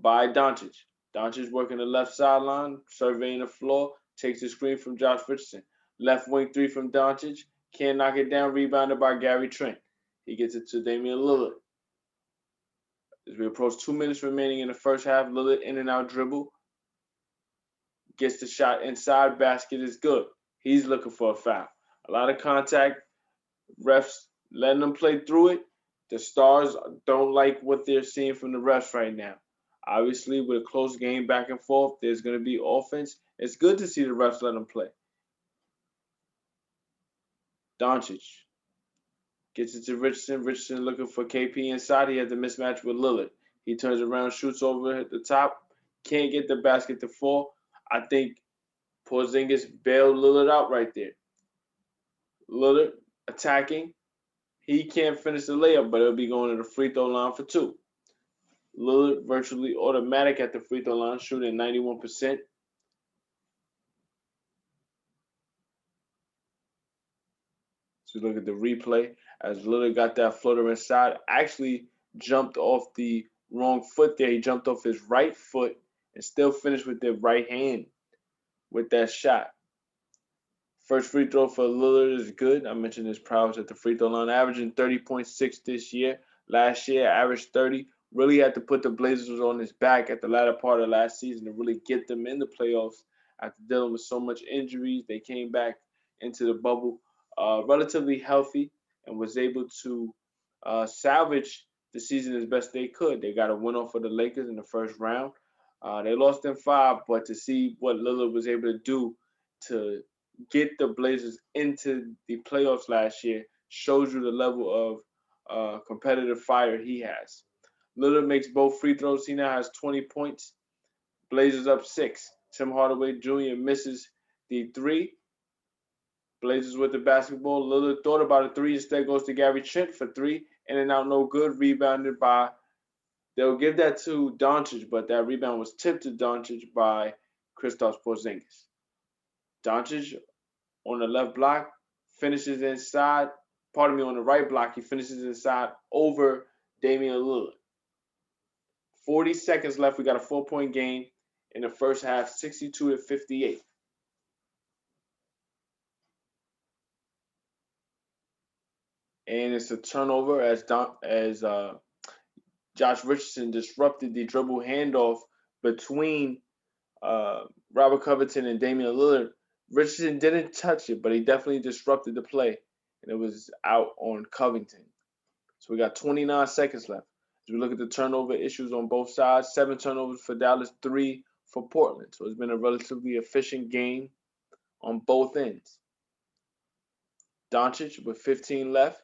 by Doncic. Doncic working the left sideline, surveying the floor, takes the screen from Josh Richardson. Left wing 3 from Doncic. Can't knock it down. Rebounded by Gary Trent. He gets it to Damian Lillard. As we approach 2 minutes remaining in the first half, Lillard in and out dribble. Gets the shot inside. Basket is good. He's looking for a foul. A lot of contact. Refs letting them play through it. The Stars don't like what they're seeing from the refs right now. Obviously, with a close game back and forth, there's going to be offense. It's good to see the refs let them play. Doncic gets it to Richardson. Richardson looking for KP inside. He has the mismatch with Lillard. He turns around, shoots over at the top. Can't get the basket to fall. I think Porzingis bailed Lillard out right there. Lillard attacking. He can't finish the layup, but it'll be going to the free throw line for 2. Lillard virtually automatic at the free throw line, shooting 91%. So look at the replay as Lillard got that floater inside. Actually jumped off the wrong foot there. He jumped off his right foot and still finished with the right hand with that shot. First free throw for Lillard is good. I mentioned his prowess at the free throw line, averaging 30.6 this year. Last year, averaged 30. Really had to put the Blazers on his back at the latter part of last season to really get them in the playoffs after dealing with so much injuries. They came back into the bubble relatively healthy and was able to salvage the season as best they could. They got a win off of the Lakers in the first round. They lost in 5, but to see what Lillard was able to do to get the Blazers into the playoffs last year shows you the level of competitive fire he has. Lillard makes both free throws. He now has 20 points. Blazers up 6. Tim Hardaway Jr. misses the 3. Blazers with the basketball. Lillard thought about a 3. Instead goes to Gary Trent for 3. In and out, no good. Rebounded by, they'll give that to Doncic, but that rebound was tipped to Doncic by Kristaps Porzingis. Doncic on the left block, finishes inside. Pardon me, on the right block, he finishes inside over Damian Lillard. 40 seconds left. We got a 4-point game in the first half, 62-58. And it's a turnover as Josh Richardson disrupted the dribble handoff between Robert Covington and Damian Lillard. Richardson didn't touch it, but he definitely disrupted the play, and it was out on Covington. So we got 29 seconds left. As we look at the turnover issues on both sides, 7 turnovers for Dallas, 3 for Portland. So it's been a relatively efficient game on both ends. Doncic with 15 left.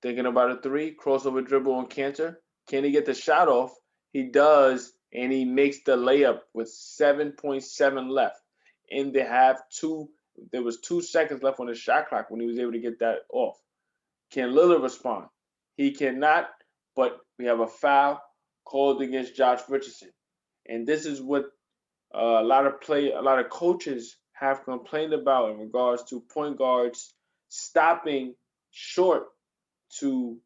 Thinking about a 3, crossover dribble on Cantor. Can he get the shot off? He does, and he makes the layup with 7.7 left in the half. There was 2 seconds left on the shot clock when he was able to get that off. Can Lillard respond? He cannot, but we have a foul called against Josh Richardson. And this is what a lot of coaches have complained about in regards to point guards stopping short to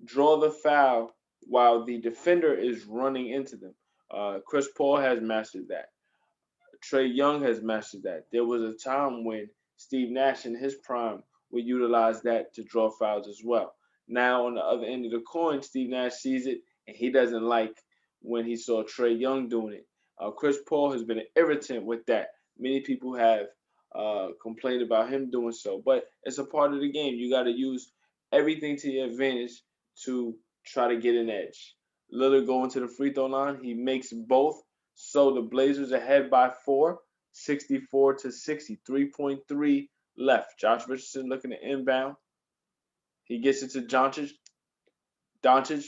draw the foul while the defender is running into them. Chris Paul has mastered that. Trae Young has mastered that. There was a time when Steve Nash in his prime would utilize that to draw fouls as well. Now on the other end of the coin, Steve Nash sees it and he doesn't like when he saw Trae Young doing it. Chris Paul has been an irritant with that. Many people have complained about him doing so, but it's a part of the game. You got to use everything to your advantage to try to get an edge. Lillard going to the free throw line. He makes both. So the Blazers ahead by 4, 64-60, 3.3 left. Josh Richardson looking to inbound. He gets it to Doncic. Doncic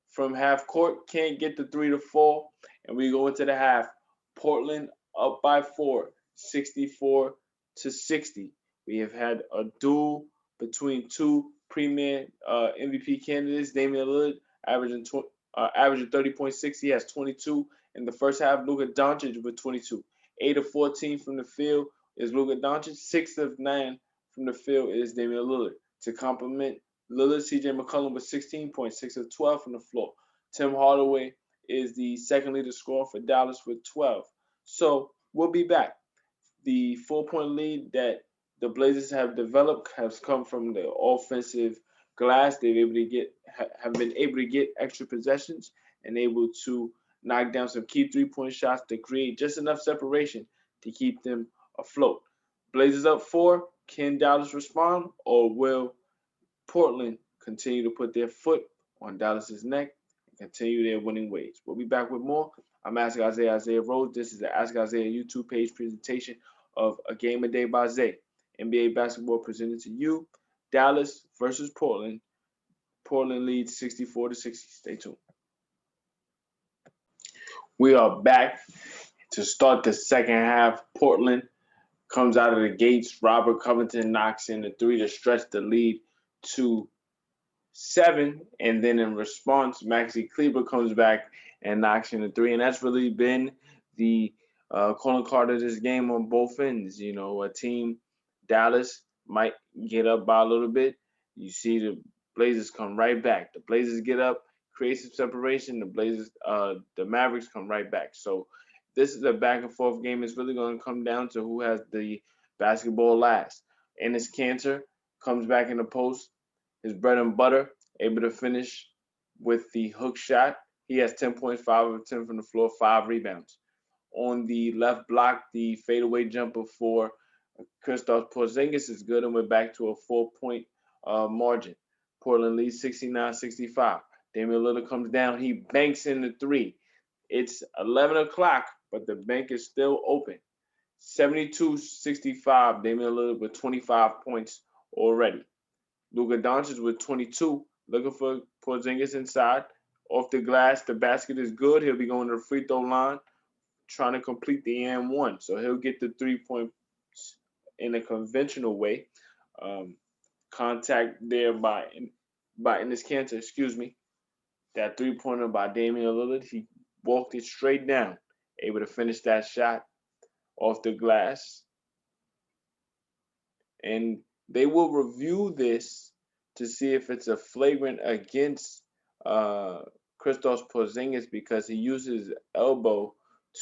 from half court can't get the 3 to fall, and we go into the half. Portland up by 4, 64-60. We have had a duel between 2 premier MVP candidates. Damian Lillard averaging 30.6. He has 22 in the first half. Luka Doncic with 22. 8 of 14 from the field is Luka Doncic. 6 of 9 from the field is Damian Lillard. To complement Lillard, CJ McCollum with 16 points, 6 of 12 from the floor. Tim Hardaway is the second leading scorer for Dallas with 12. So we'll be back. The 4-point lead that the Blazers have developed has come from the offensive glass. Have been able to get extra possessions and able to knock down some key 3-point shots to create just enough separation to keep them afloat. Blazers up 4. Can Dallas respond, or will Portland continue to put their foot on Dallas's neck and continue their winning ways? We'll be back with more. I'm Ask Isaiah Rose. This is the Ask Isaiah YouTube page presentation of A Game a Day by Zay. NBA basketball presented to you. Dallas versus Portland. Portland leads 64-60. Stay tuned. We are back to start the second half. Portland comes out of the gates. Robert Covington knocks in the 3 to stretch the lead to 7. And then in response, Maxi Kleber comes back and knocks in the 3. And that's really been the calling card of this game on both ends. You know, a team, Dallas, might get up by a little bit. You see the Blazers come right back. The Blazers get up, create some separation. The Mavericks come right back. So this is a back and forth game. It's really going to come down to who has the basketball last. Enes Kanter comes back in the post. His bread and butter, able to finish with the hook shot. He has 10 points, 5 of 10 from the floor, 5 rebounds. On the left block, the fadeaway jumper for Kristaps Porzingis is good, and we're back to a 4-point margin. Portland leads 69-65. Damian Lillard comes down. He banks in the 3. It's 11 o'clock, but the bank is still open. 72-65. Damian Lillard with 25 points already. Luka Doncic with 22. Looking for Porzingis inside. Off the glass, the basket is good. He'll be going to the free throw line, trying to complete the and-1. So he'll get the 3-point in a conventional way. Contact there by Enes Kanter, excuse me. That 3-pointer by Damian Lillard, he walked it straight down, able to finish that shot off the glass. and they will review this to see if it's a flagrant against uh, Christos Porzingis because he used his elbow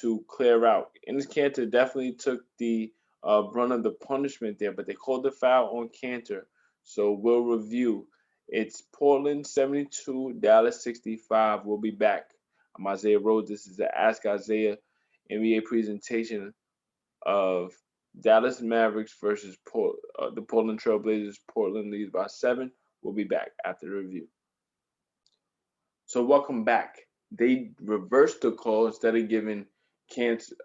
to clear out. Enes Kanter definitely took the brunt of the punishment there, but they called the foul on Kanter. So we'll review. It's Portland 72, Dallas 65. We'll be back. I'm Isaiah Rhodes. This is the Ask Isaiah NBA presentation of Dallas Mavericks versus the Portland Trailblazers. Portland leads by 7. We'll be back after the review. So welcome back. They reversed the call instead of giving KP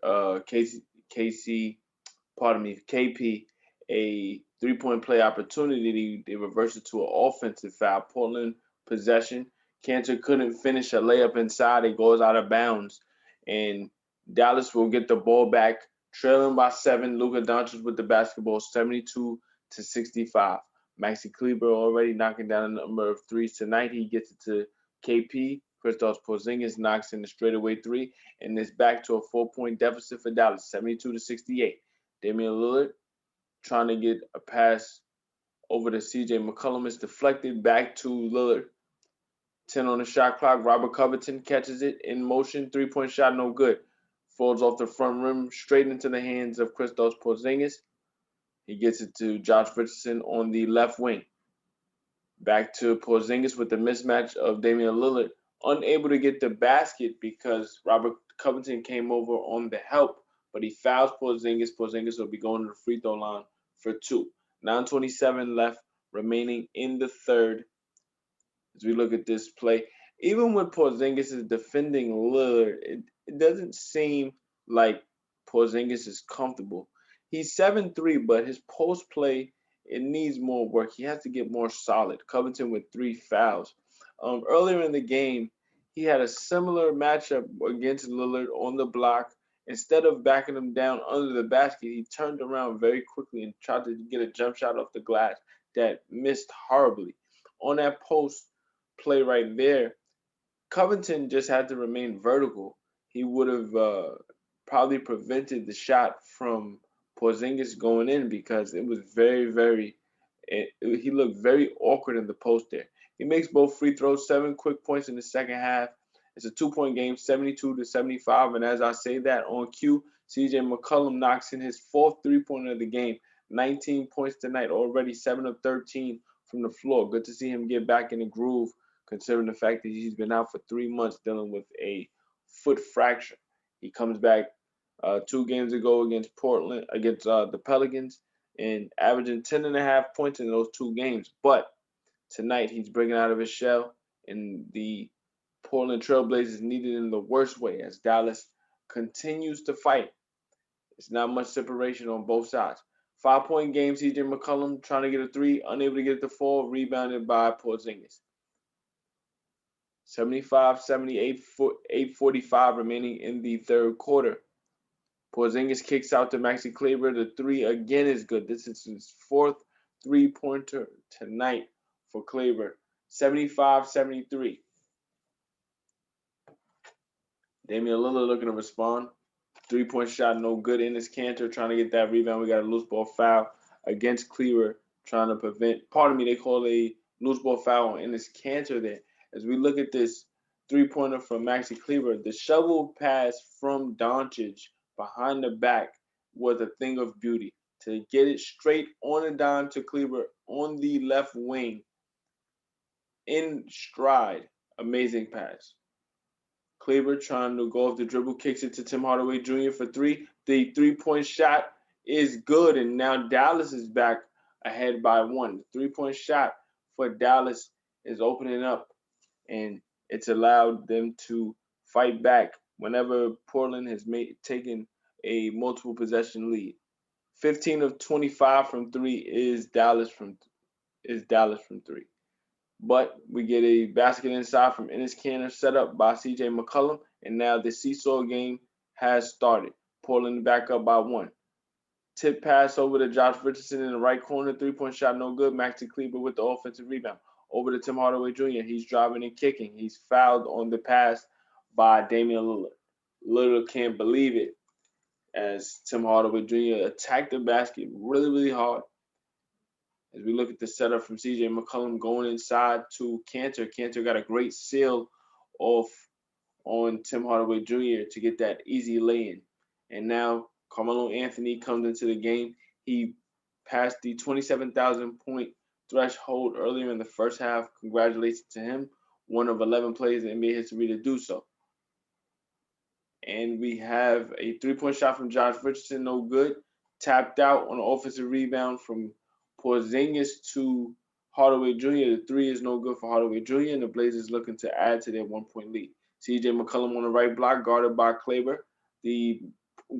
a 3-point play opportunity. They reversed it to an offensive foul. Portland possession. Kanter couldn't finish a layup inside. It goes out of bounds, and Dallas will get the ball back, trailing by 7. Luka Doncic with the basketball, 72-65. Maxi Kleber already knocking down a number of threes tonight. He gets it to KP. Kristaps Porzingis knocks in the straightaway 3, and it's back to a 4-point deficit for Dallas, 72-68. Damian Lillard trying to get a pass over to CJ McCollum. Is deflected back to Lillard. 10 on the shot clock. Robert Covington catches it in motion. 3-point shot, no good. Falls off the front rim straight into the hands of Kristaps Porzingis. He gets it to Josh Richardson on the left wing. Back to Porzingis with the mismatch of Damian Lillard. Unable to get the basket because Robert Covington came over on the help, but he fouls Porzingis. Porzingis will be going to the free throw line for 2. 9:27 left remaining in the third. As we look at this play, even when Porzingis is defending Lillard, it doesn't seem like Porzingis is comfortable. He's 7'3", but his post play, it needs more work. He has to get more solid. Covington with 3 fouls. Earlier in the game, he had a similar matchup against Lillard on the block. Instead of backing him down under the basket, he turned around very quickly and tried to get a jump shot off the glass that missed horribly. On that post play right there, Covington just had to remain vertical. He would have probably prevented the shot from Porzingis going in because it was he looked very awkward in the post there. He makes both free throws, 7 quick points in the second half. It's a 2-point game, 72-75. And as I say that on cue, CJ McCollum knocks in his 4th 3-pointer of the game. 19 points tonight already, 7 of 13 from the floor. Good to see him get back in the groove, considering the fact that he's been out for 3 months dealing with a foot fracture. He comes back 2 games ago against the Pelicans, and averaging 10.5 points in those 2 games. But tonight he's breaking out of his shell, and the Portland Trailblazers need it in the worst way as Dallas continues to fight. It's not much separation on both sides. 5-point game, CJ McCollum trying to get a 3, unable to get the 4, rebounded by Porzingis. 75-78, 8:45 remaining in the third quarter. Porzingis kicks out to Maxi Kleber. The 3 again is good. This is his 4th 3-pointer tonight for Kleber. 75-73. Damian Lillard looking to respond. 3-point shot, no good. Enes Kanter trying to get that rebound. We got a loose ball foul against Kleber, trying to prevent. Pardon me, they call a loose ball foul on Enes Kanter there. As we look at this 3-pointer from Maxi Kleber, the shovel pass from Doncic behind the back was a thing of beauty. To get it straight on a dime to Kleber on the left wing in stride. Amazing pass. Kleber trying to go off the dribble, kicks it to Tim Hardaway Jr. for 3. The 3-point shot is good, and now Dallas is back ahead by 1. The 3-point shot for Dallas is opening up, and it's allowed them to fight back whenever Portland has taken a multiple possession lead. 15 of 25 from 3 is Dallas from 3. But we get a basket inside from Enes Kanter set up by CJ McCollum, and now the seesaw game has started. Portland back up by 1. Tip pass over to Josh Richardson in the right corner. 3-point shot, no good. Maxi Kleber with the offensive rebound. Over to Tim Hardaway Jr. He's driving and kicking. He's fouled on the pass by Damian Lillard. Lillard can't believe it as Tim Hardaway Jr. attacked the basket really, really hard. As we look at the setup from CJ McCollum going inside to Cantor. Cantor got a great seal off on Tim Hardaway Jr. to get that easy lay-in. And now Carmelo Anthony comes into the game. He passed the 27,000 point threshold earlier in the first half. Congratulations to him. One of 11 players in NBA history to do so. And we have a three-point shot from Josh Richardson, no good. Tapped out on an offensive rebound from Porzingis to Hardaway Jr. The three is no good for Hardaway Jr. and the Blazers looking to add to their 1-point lead. CJ McCollum on the right block, guarded by Kleber.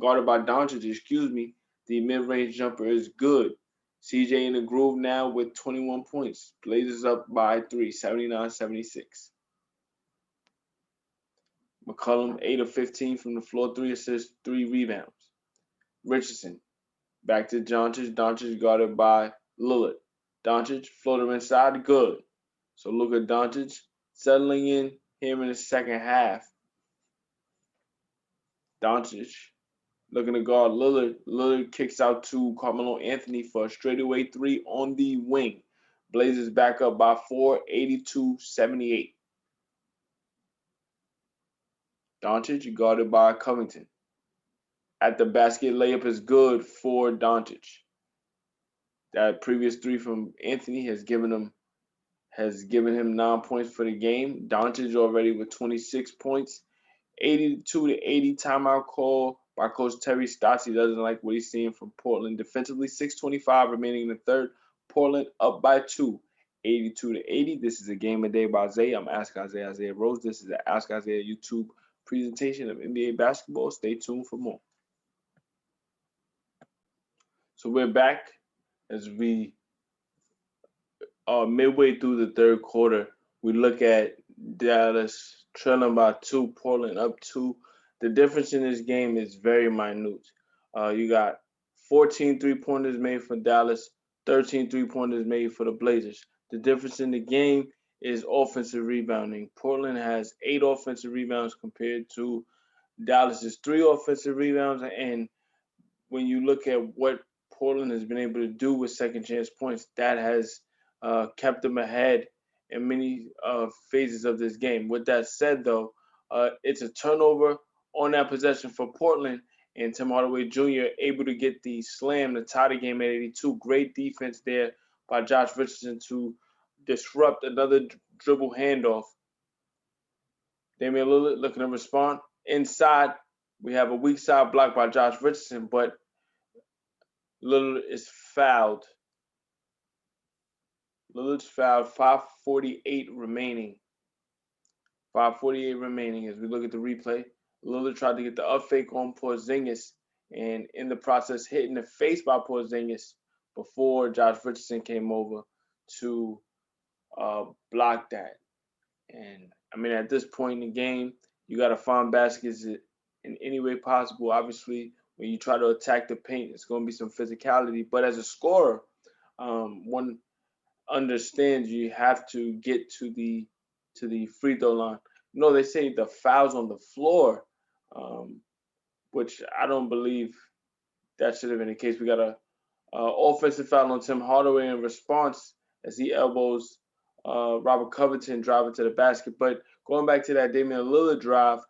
Guarded by Doncic, excuse me. The mid-range jumper is good. CJ in the groove now with 21 points. Blazers up by 3, 79-76. McCollum 8 of 15 from the floor, 3 assists, 3 rebounds. Richardson back to Doncic. Doncic guarded by Lillard. Doncic floater inside, good. So look at Doncic settling in here in the second half. Doncic looking to guard Lillard. Lillard kicks out to Carmelo Anthony for a straightaway 3 on the wing. Blazers back up by 4, 82-78. Doncic guarded by Covington. At the basket, layup is good for Doncic. That previous 3 from Anthony has given him 9 points for the game. Doncic already with 26 points. 82-80 timeout call by Coach Terry Stotts. He doesn't like what he's seeing from Portland defensively. 6:25 remaining in the third. Portland up by 2. 82-80. This is a game a day by Isaiah. I'm Ask Isaiah Rose. This is the Ask Isaiah YouTube presentation of NBA basketball. Stay tuned for more. So we're back as we are midway through the third quarter. We look at Dallas trailing by 2, Portland up 2. The difference in this game is very minute. You got 14 3-pointers made for Dallas, 13 3-pointers made for the Blazers. The difference in the game is offensive rebounding. Portland has 8 offensive rebounds compared to Dallas's 3 offensive rebounds. And when you look at what Portland has been able to do with second chance points, that has kept them ahead in many phases of this game. With that said, though, it's a turnover on that possession for Portland, and Tim Hardaway Jr. able to get the slam to tie the game at 82. Great defense there by Josh Richardson to disrupt another dribble handoff. Damian Lillard looking to respond. Inside, we have a weak side block by Josh Richardson, but Lillard is fouled. Lillard's fouled. 5:48 remaining. 5:48 remaining as we look at the replay. Lillard tried to get the up fake on Porzingis, and in the process hit in the face by Porzingis before Josh Richardson came over to block that. And I mean, at this point in the game, you got to find baskets in any way possible. Obviously, when you try to attack the paint, it's going to be some physicality. But as a scorer, one understands you have to get to the free throw line. No, they say the fouls on the floor, which I don't believe that should have been the case. We got a offensive foul on Tim Hardaway in response as he elbows Robert Covington driving to the basket. But going back to that Damian Lillard drive,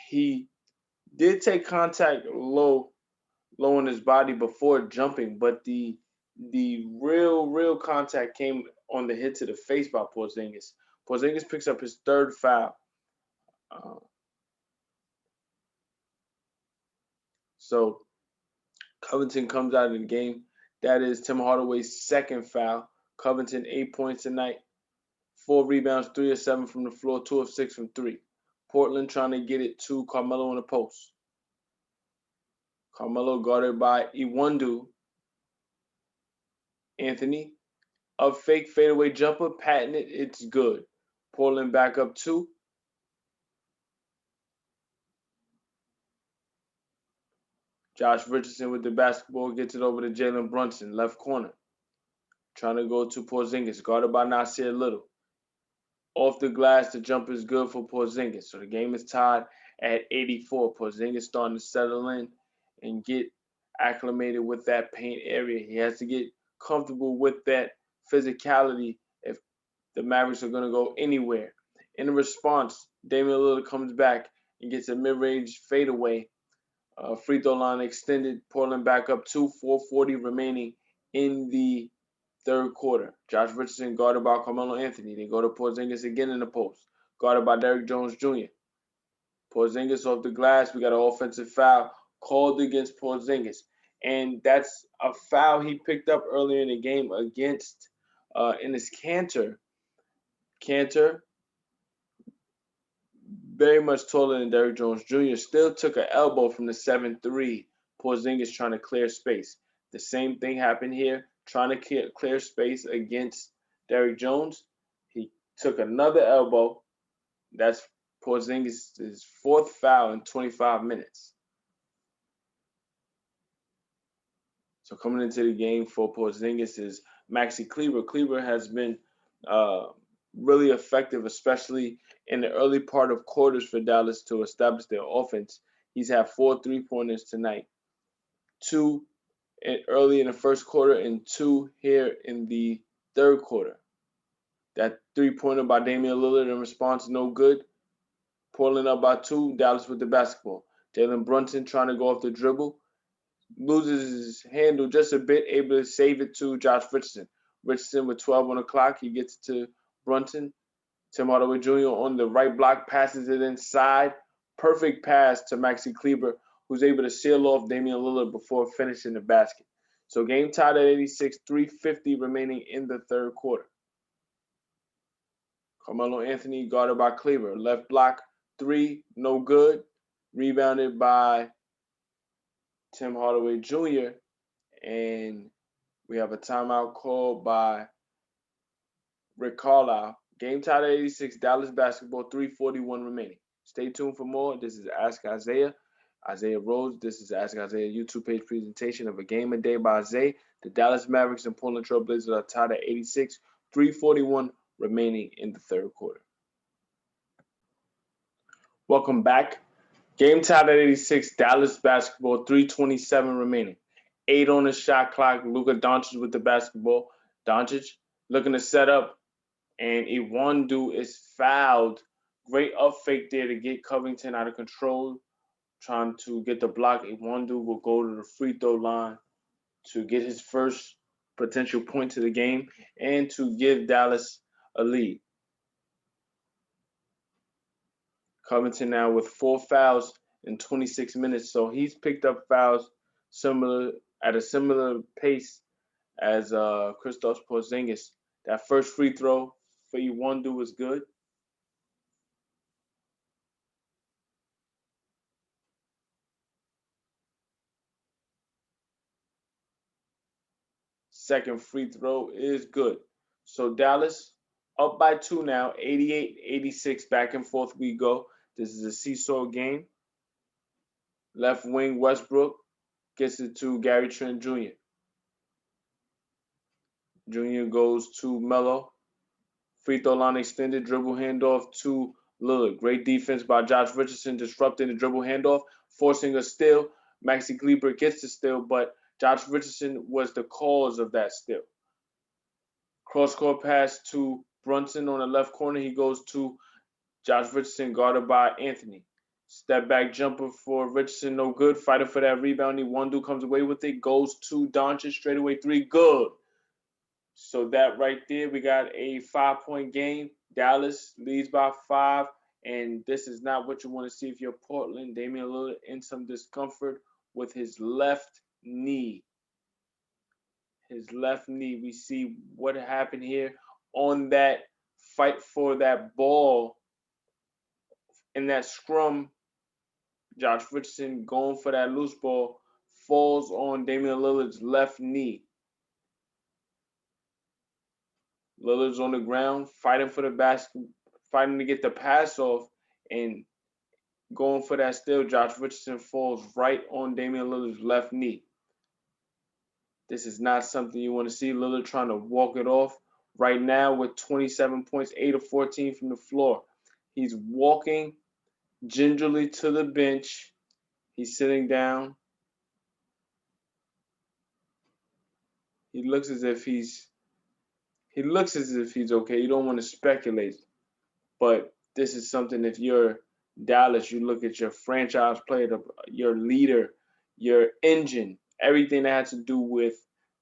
he did take contact low on his body before jumping, but the real contact came on the hit to the face by Porzingis. Porzingis picks up his 3rd foul. So Covington comes out of the game. That is Tim Hardaway's 2nd foul. Covington 8 points tonight, 4 rebounds, 3 of 7 from the floor, 2 of 6 from 3. Portland trying to get it to Carmelo in the post. Carmelo guarded by Iwundu. Anthony, a fake fadeaway jumper, patting it, it's good. Portland back up 2. Josh Richardson with the basketball gets it over to Jalen Brunson, left corner. Trying to go to Porzingis, guarded by Nasir Little. Off the glass, the jumper is good for Porzingis. So the game is tied at 84. Porzingis starting to settle in and get acclimated with that paint area. He has to get comfortable with that physicality if the Mavericks are going to go anywhere. In response, Damian Lillard comes back and gets a mid-range fadeaway. Free throw line extended. Portland back up 4:40 remaining in the third quarter. Josh Richardson guarded by Carmelo Anthony. They go to Porzingis again in the post, guarded by Derrick Jones Jr. Porzingis off the glass. We got an offensive foul called against Porzingis. And that's a foul he picked up earlier in the game against Enes Kanter. Kanter, very much taller than Derrick Jones Jr., still took an elbow from the 7-3. Porzingis trying to clear space. The same thing happened here, trying to clear space against Derrick Jones. He took another elbow. That's Porzingis' fourth foul in 25 minutes. So coming into the game for Porzingis is Maxi Kleber. Kleber has been really effective, especially in the early part of quarters for Dallas to establish their offense. He's had 4 3-pointers tonight, 2 early in the first quarter and 2 here in the third quarter. That 3-pointer by Damian Lillard in response, no good. Portland up by 2, Dallas with the basketball. Jalen Brunson trying to go off the dribble, loses his handle just a bit, able to save it to Josh Richardson. Richardson with 12 on the clock, he gets to Brunson. Tim Hardaway Jr. on the right block, passes it inside. Perfect pass to Maxi Kleber, who's able to seal off Damian Lillard before finishing the basket. So game tied at 86, 3:50 remaining in the third quarter. Carmelo Anthony guarded by Kleber. Left block, 3, no good. Rebounded by Tim Hardaway Jr. And we have a timeout called by Rick Carlisle. Game tied at 86, Dallas basketball, 3:41 remaining. Stay tuned for more. This is Ask Isaiah. Isaiah Rose. This is Ask Isaiah YouTube page presentation of A Game a Day by Isaiah. The Dallas Mavericks and Portland Trailblazers are tied at 86, 3:41 remaining in the third quarter. Welcome back. Game tied at 86, Dallas basketball, 3:27 remaining. 8 on the shot clock. Luka Doncic with the basketball. Doncic looking to set up, and Iwundu is fouled. Great up fake there to get Covington out of control, trying to get the block. Iwundu will go to the free throw line to get his first potential point to the game and to give Dallas a lead. Covington now with 4 fouls in 26 minutes, so he's picked up fouls at a similar pace as Kristaps Porzingis. That first free throw for Iwundu was good. Second free throw is good. So Dallas up by 2 now, 88-86, back and forth we go. This is a seesaw game. Left wing Westbrook gets it to Gary Trent Jr. Jr. goes to Melo. Free throw line extended, dribble handoff to Lillard. Great defense by Josh Richardson, disrupting the dribble handoff, forcing a steal. Maxi Kleber gets the steal, but Josh Richardson was the cause of that steal. Cross-court pass to Brunson on the left corner. He goes to Josh Richardson, guarded by Anthony. Step back jumper for Richardson, no good. Fighting for that rebound. Iwundu comes away with it. Goes to Doncic, straightaway 3, good. So that right there, we got a 5-point game. Dallas leads by 5, and this is not what you want to see if you're Portland. Damian Lillard in some discomfort with his left knee. His left knee. We see what happened here on that fight for that ball in that scrum. Josh Richardson going for that loose ball, falls on Damian Lillard's left knee. Lillard's on the ground, fighting for the basket, fighting to get the pass off, and going for that steal. Josh Richardson falls right on Damian Lillard's left knee. This is not something you want to see. Lillard trying to walk it off right now with 27 points, 8 of 14 from the floor. He's walking gingerly to the bench. He's sitting down. he looks as if he's okay. You don't want to speculate, but this is something. If you're Dallas, you look at your franchise player, your leader, your engine, everything that has to do with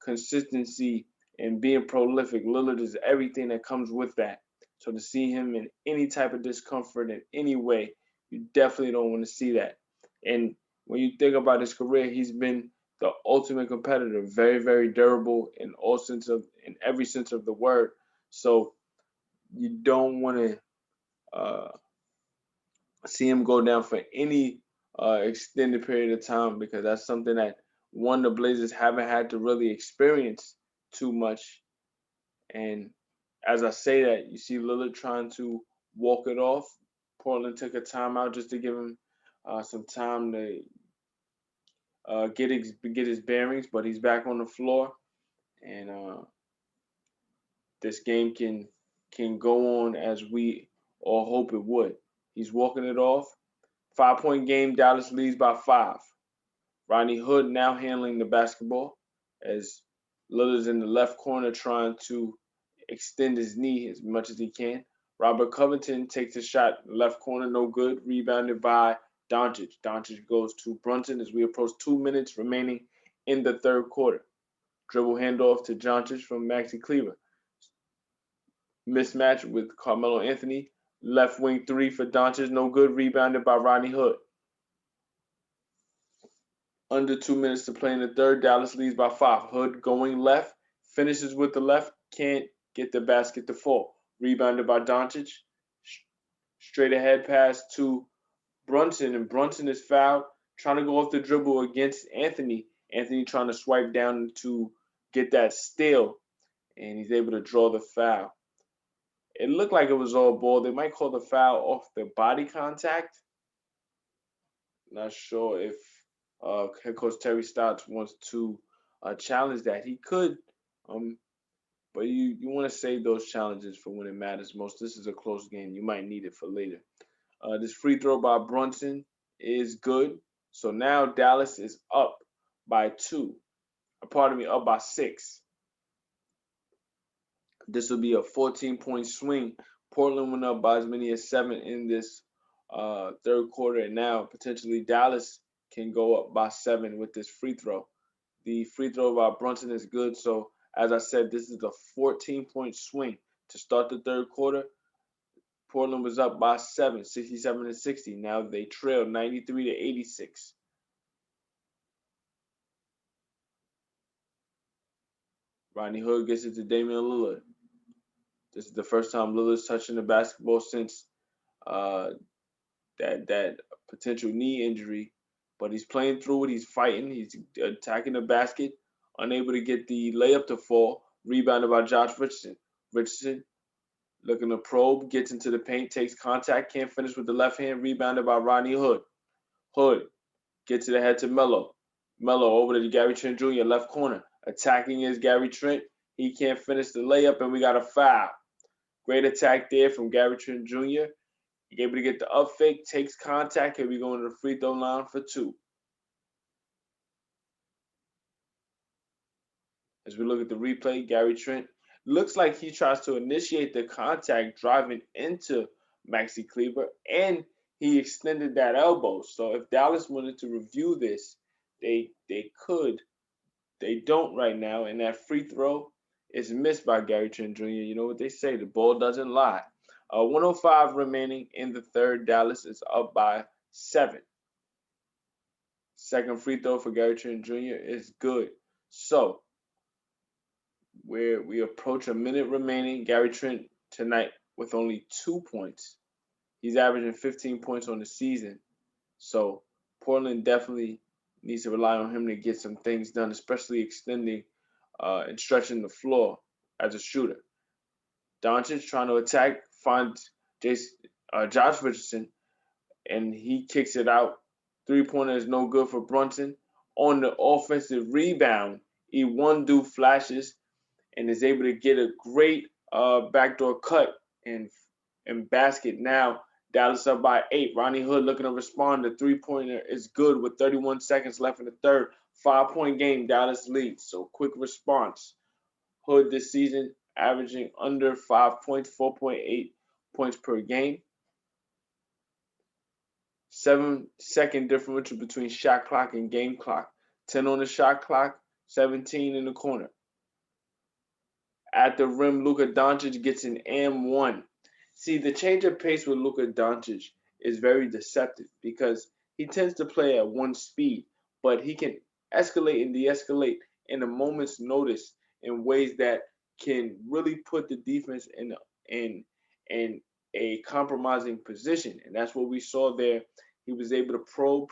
consistency and being prolific. Lillard is everything that comes with that. So to see him in any type of discomfort in any way, you definitely don't want to see that. And when you think about his career, he's been the ultimate competitor, very, very durable in every sense of the word. So you don't want to see him go down for any extended period of time, because that's something that the Blazers haven't had to really experience too much. And as I say that, you see Lillard trying to walk it off. Portland took a timeout just to give him some time to get his bearings, but he's back on the floor, and this game can go on as we all hope it would. He's walking it off. 5-point game, Dallas leads by 5. Rodney Hood now handling the basketball as Lillard's in the left corner trying to extend his knee as much as he can. Robert Covington takes a shot left corner, no good. Rebounded by Doncic. Doncic goes to Brunson as we approach 2 minutes remaining in the third quarter. Dribble handoff to Doncic from Maxi Kleber. Mismatch with Carmelo Anthony. Left wing three for Doncic, no good. Rebounded by Rodney Hood. Under 2 minutes to play in the third. Dallas leads by 5. Hood going left. Finishes with the left. Can't get the basket to fall. Rebounded by Doncic. Straight ahead pass to Brunson, and Brunson is fouled. Trying to go off the dribble against Anthony. Anthony trying to swipe down to get that steal, and he's able to draw the foul. It looked like it was all ball. They might call the foul off the body contact. Not sure if head coach Terry Stotts wants to challenge that. He could, but you want to save those challenges for when it matters most. This is a close game. You might need it for later. This free throw by Brunson is good. So now Dallas is up by 2. Pardon me, up by 6. This will be a 14-point swing. Portland went up by as many as 7 in this third quarter, and now potentially Dallas can go up by 7 with this free throw. The free throw by Brunson is good. So as I said, this is a 14-point swing to start the third quarter. Portland was up by 7, 67-60. Now they trail 93-86. Rodney Hood gets it to Damian Lillard. This is the first time Lillard's touching the basketball since that potential knee injury, but he's playing through it. He's fighting. He's attacking the basket, unable to get the layup to fall. Rebounded by Josh Richardson. Richardson looking to probe, gets into the paint, takes contact, can't finish with the left hand. Rebounded by Rodney Hood. Hood gets it ahead to Melo. Melo over to Gary Trent Jr. left corner. Attacking is Gary Trent. He can't finish the layup, and we got a foul. Great attack there from Gary Trent Jr. He's able to get the up fake, takes contact. Here we go to the free throw line for 2. As we look at the replay, Gary Trent looks like he tries to initiate the contact driving into Maxi Kleber, and he extended that elbow. So if Dallas wanted to review this, they could. They don't right now, and that free throw is missed by Gary Trent Jr. You know what they say, the ball doesn't lie. 105 remaining in the third. Dallas is up by 7. Second free throw for Gary Trent Jr. is good. So we approach a minute remaining. Gary Trent tonight with only 2 points. He's averaging 15 points on the season. So Portland definitely needs to rely on him to get some things done, especially extending and stretching the floor as a shooter. Doncic trying to attack, finds Josh Richardson, and he kicks it out. 3-pointer is no good for Brunson. On the offensive rebound, Iwundu flashes and is able to get a great backdoor cut and basket. Now Dallas up by 8. Rodney Hood looking to respond. The 3-pointer is good with 31 seconds left in the third. 5-point game, Dallas leads. So quick response Hood this season, averaging under 5 points, 4.8 points per game. 7-second differential between shot clock and game clock. 10 on the shot clock, 17 in the corner. At the rim, Luka Doncic gets an M1. See, the change of pace with Luka Doncic is very deceptive because he tends to play at one speed, but he can escalate and de-escalate in a moment's notice in ways that can really put the defense in a compromising position. And that's what we saw there. He was able to probe,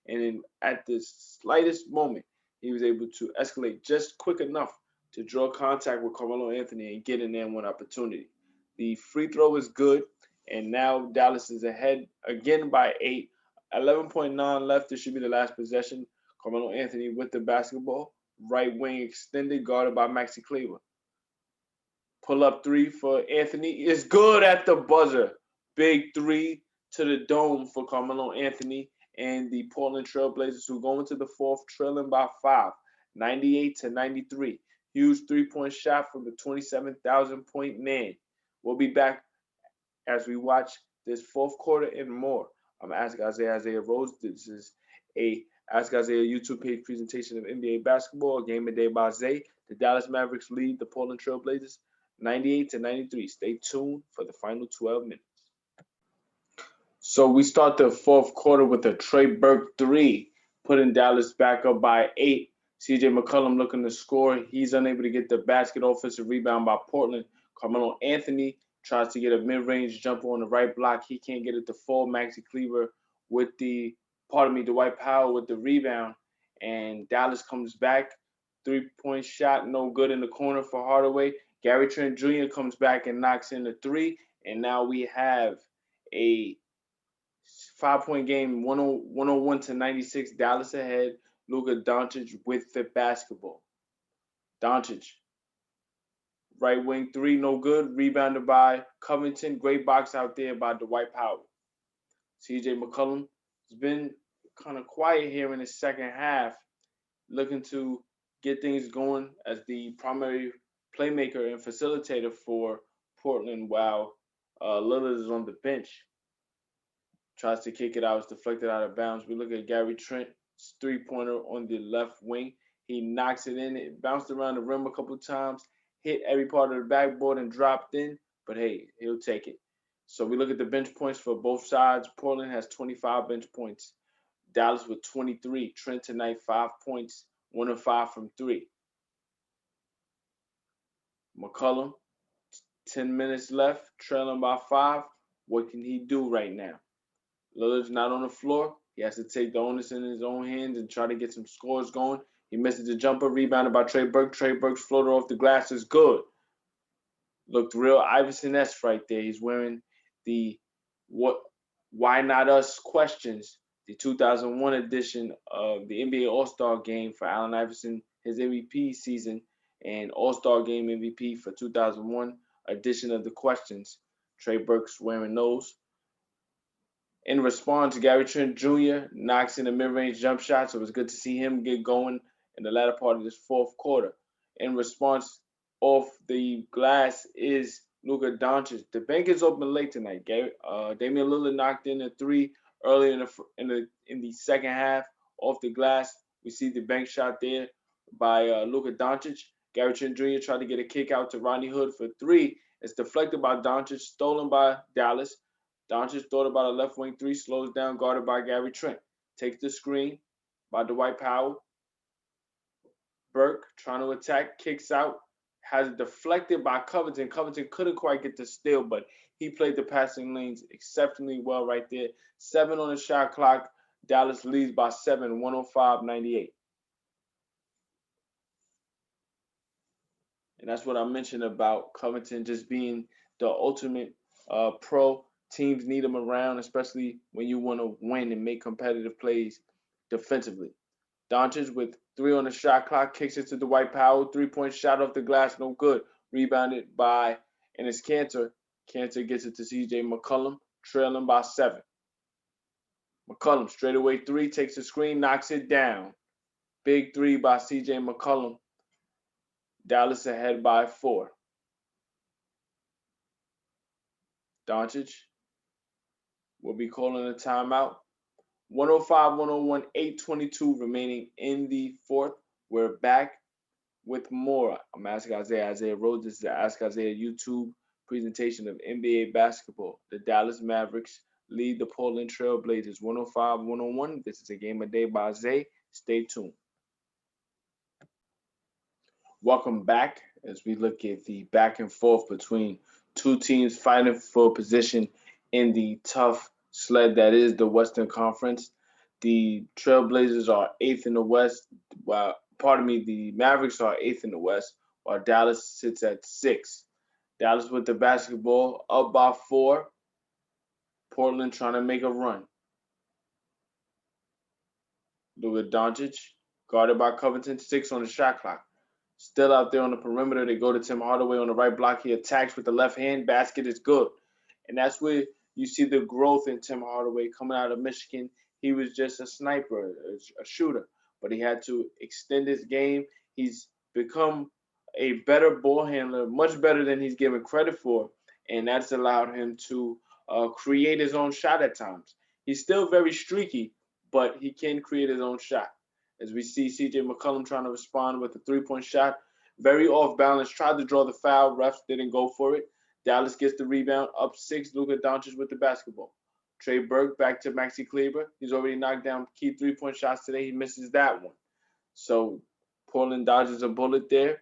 and then at the slightest moment, he was able to escalate just quick enough to draw contact with Carmelo Anthony and get an and one opportunity. The free throw is good, and now Dallas is ahead again by 8. 11.9 left. This should be the last possession. Carmelo Anthony with the basketball. Right wing extended, guarded by Maxi Kleber. Pull up three for Anthony is good at the buzzer. Big three to the dome for Carmelo Anthony and the Portland Trailblazers, who go into the fourth trailing by 5, 98-93. Huge three-point shot from the 27,000-point man. We'll be back as we watch this fourth quarter and more. I'm Ask Isaiah Rose. This is a Ask Isaiah YouTube page presentation of NBA basketball. Game of day by Zay. The Dallas Mavericks lead the Portland Trailblazers 98-93. Stay tuned for the final 12 minutes. So we start the fourth quarter with a Trey Burke 3, putting Dallas back up by 8. CJ McCollum looking to score. He's unable to get the basket. Offensive rebound by Portland. Carmelo Anthony tries to get a mid-range jumper on the right block. He can't get it to fall. Maxi Kleber with Dwight Powell with the rebound. And Dallas comes back. Three-point shot, no good in the corner for Hardaway. Gary Trent Jr. comes back and knocks in the 3. And now we have a 5-point game, 101-96. Dallas ahead. Luka Doncic with the basketball. Doncic. Right wing 3, no good. Rebounded by Covington. Great box out there by Dwight Powell. CJ McCollum has been kind of quiet here in the second half, looking to get things going as the primary playmaker and facilitator for Portland while Lillard is on the bench. Tries to kick it out. It's deflected out of bounds. We look at Gary Trent's three-pointer on the left wing. He knocks it in. It bounced around the rim a couple of times, hit every part of the backboard and dropped in. But, hey, he'll take it. So we look at the bench points for both sides. Portland has 25 bench points. Dallas with 23. Trent tonight, 5 points, 1 of 5 from 3. McCollum, 10 minutes left, trailing by 5. What can he do right now? Lillard's not on the floor. He has to take the onus in his own hands and try to get some scores going. He misses the jumper, rebounded by Trey Burke. Trey Burke's floater off the glass is good. Looked real Iverson-esque right there. He's wearing the why not us questions, the 2001 edition of the NBA All-Star Game for Allen Iverson, his MVP season, and All-Star Game MVP for 2001 edition of the questions. Trey Burke's wearing those. In response, Gary Trent Jr. knocks in a mid-range jump shot, so it was good to see him get going in the latter part of this fourth quarter. In response, off the glass is Luka Doncic. The bank is open late tonight. Damian Lillard knocked in a 3 early in the second half off the glass. We see the bank shot there by Luka Doncic. Gary Trent Jr. tried to get a kick out to Rodney Hood for 3. It's deflected by Doncic, stolen by Dallas. Doncic thought about a left wing 3, slows down, guarded by Gary Trent. Takes the screen by Dwight Powell. Burke trying to attack, kicks out, has it deflected by Covington. Covington couldn't quite get the steal, but he played the passing lanes exceptionally well right there. 7 on the shot clock. Dallas leads by 7, 105-98. And that's what I mentioned about Covington just being the ultimate pro. Teams need him around, especially when you want to win and make competitive plays defensively. Doncic with 3 on the shot clock, kicks it to Dwight Powell. 3-point shot off the glass, no good. Rebounded by Enes Kanter. Kanter gets it to CJ McCollum, trailing by 7. McCollum straightaway 3, takes the screen, knocks it down. Big 3 by CJ McCollum. Dallas ahead by 4. Doncic will be calling a timeout. 105, 101, 8:22 remaining in the fourth. We're back with more. I'm asking Isaiah Rhodes. This is the Ask Isaiah YouTube presentation of NBA basketball. The Dallas Mavericks lead the Portland Trailblazers 105, 101. This is a game of day by Isaiah. Stay tuned. Welcome back as we look at the back and forth between two teams fighting for position in the tough sled that is the Western Conference. The Trailblazers are 8th in the West, while the Mavericks are 8th in the West, while Dallas sits at 6th. Dallas with the basketball up by 4. Portland trying to make a run. Luka Doncic guarded by Covington, 6 on the shot clock. Still out there on the perimeter. They go to Tim Hardaway on the right block. He attacks with the left hand. Basket is good. And that's where you see the growth in Tim Hardaway coming out of Michigan. He was just a sniper, a shooter, but he had to extend his game. He's become a better ball handler, much better than he's given credit for, and that's allowed him to create his own shot at times. He's still very streaky, but he can create his own shot. As we see CJ McCollum trying to respond with a three-point shot, very off balance, tried to draw the foul, refs didn't go for it. Dallas gets the rebound, up 6, Luka Doncic with the basketball. Trey Burke back to Maxi Kleber. He's already knocked down key three-point shots today. He misses that one. So Portland dodges a bullet there.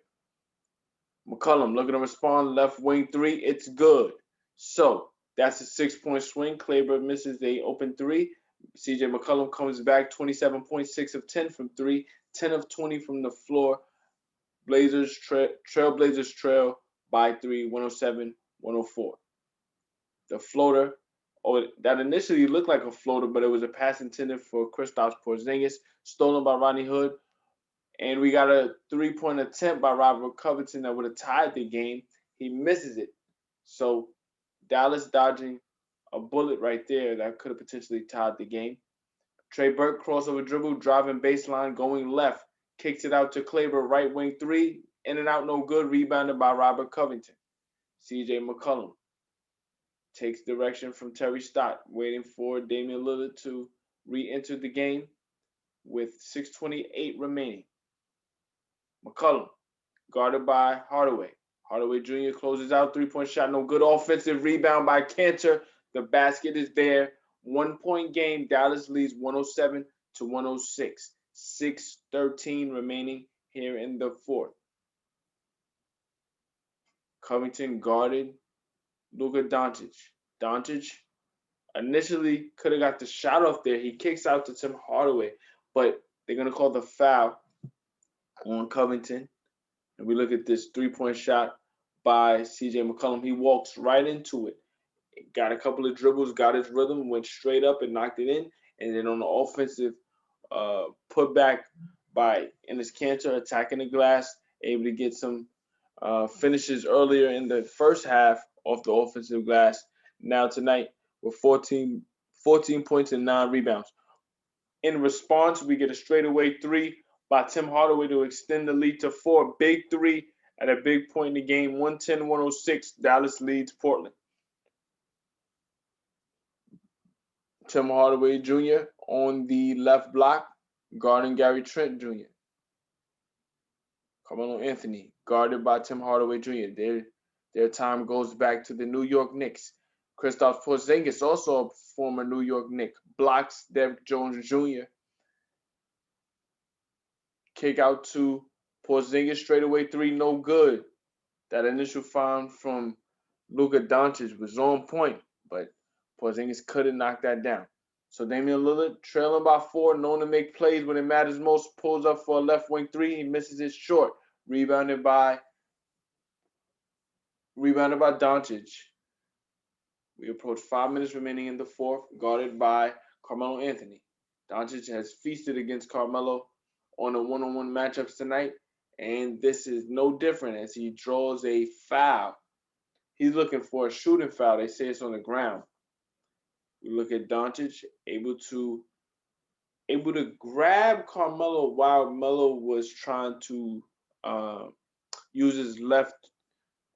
McCollum looking to respond, left wing 3. It's good. So that's a 6-point swing. Kleber misses the open 3. CJ McCollum comes back 27.6 of 10 from 3, 10 of 20 from the floor. Trailblazers trail by 3, 107-104. The floater, that initially looked like a floater, but it was a pass intended for Kristaps Porzingis, stolen by Rodney Hood. And we got a three-point attempt by Robert Covington that would have tied the game. He misses it. So Dallas dodging a bullet right there that could have potentially tied the game. Trey Burke crossover dribble, driving baseline, going left, kicks it out to Kleber, right wing 3, in and out, no good, rebounded by Robert Covington. CJ McCollum takes direction from Terry Stott, waiting for Damian Lillard to re-enter the game with 6:28 remaining. McCollum, guarded by Hardaway. Hardaway Jr. closes out, three-point shot, no good. Offensive rebound by Cantor. The basket is there. 1-point game. Dallas leads 107-106. 6:13 remaining here in the fourth. Covington guarded Luka Doncic. Doncic initially could have got the shot off there. He kicks out to Tim Hardaway, but they're going to call the foul on Covington. And we look at this three-point shot by CJ McCollum. He walks right into it. Got a couple of dribbles, got his rhythm, went straight up and knocked it in. And then on the offensive putback by Enes Kanter, attacking the glass, able to get some finishes earlier in the first half off the offensive glass. Now tonight with 14 points and 9 rebounds. In response, we get a straightaway 3 by Tim Hardaway to extend the lead to 4. Big 3 at a big point in the game. 110-106. Dallas leads Portland. Tim Hardaway Jr. on the left block, guarding Gary Trent Jr. Carmelo Anthony, guarded by Tim Hardaway Jr. Their time goes back to the New York Knicks. Kristaps Porzingis, also a former New York Knick, blocks Derrick Jones Jr. Kick out to Porzingis, straightaway 3, no good. That initial foul from Luka Doncic was on point, but Porzingis couldn't knock that down. So Damian Lillard, trailing by 4, known to make plays when it matters most, pulls up for a left wing 3. He misses it short. Rebounded by Doncic. We approach 5 minutes remaining in the fourth, guarded by Carmelo Anthony. Doncic has feasted against Carmelo on the one-on-one matchups tonight, and this is no different as he draws a foul. He's looking for a shooting foul. They say it's on the ground. We look at Doncic, able to grab Carmelo while Melo was trying to uses left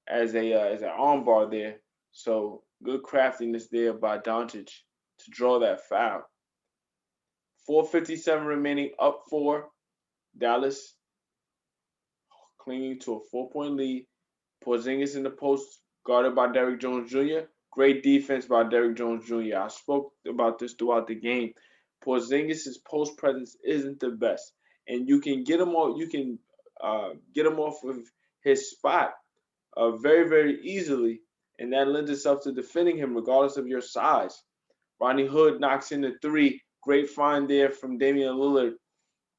as an arm bar there. So good craftiness there by Doncic to draw that foul. 4:57 remaining, up four. Dallas clinging to a 4-point lead. Porzingis in the post, guarded by Derrick Jones Jr. Great defense by Derrick Jones Jr. I spoke about this throughout the game. Porzingis' post presence isn't the best, and you can get him off. You can get him off of his spot very, very easily, and that lends itself to defending him regardless of your size. Rodney Hood knocks in the three. Great find there from Damian Lillard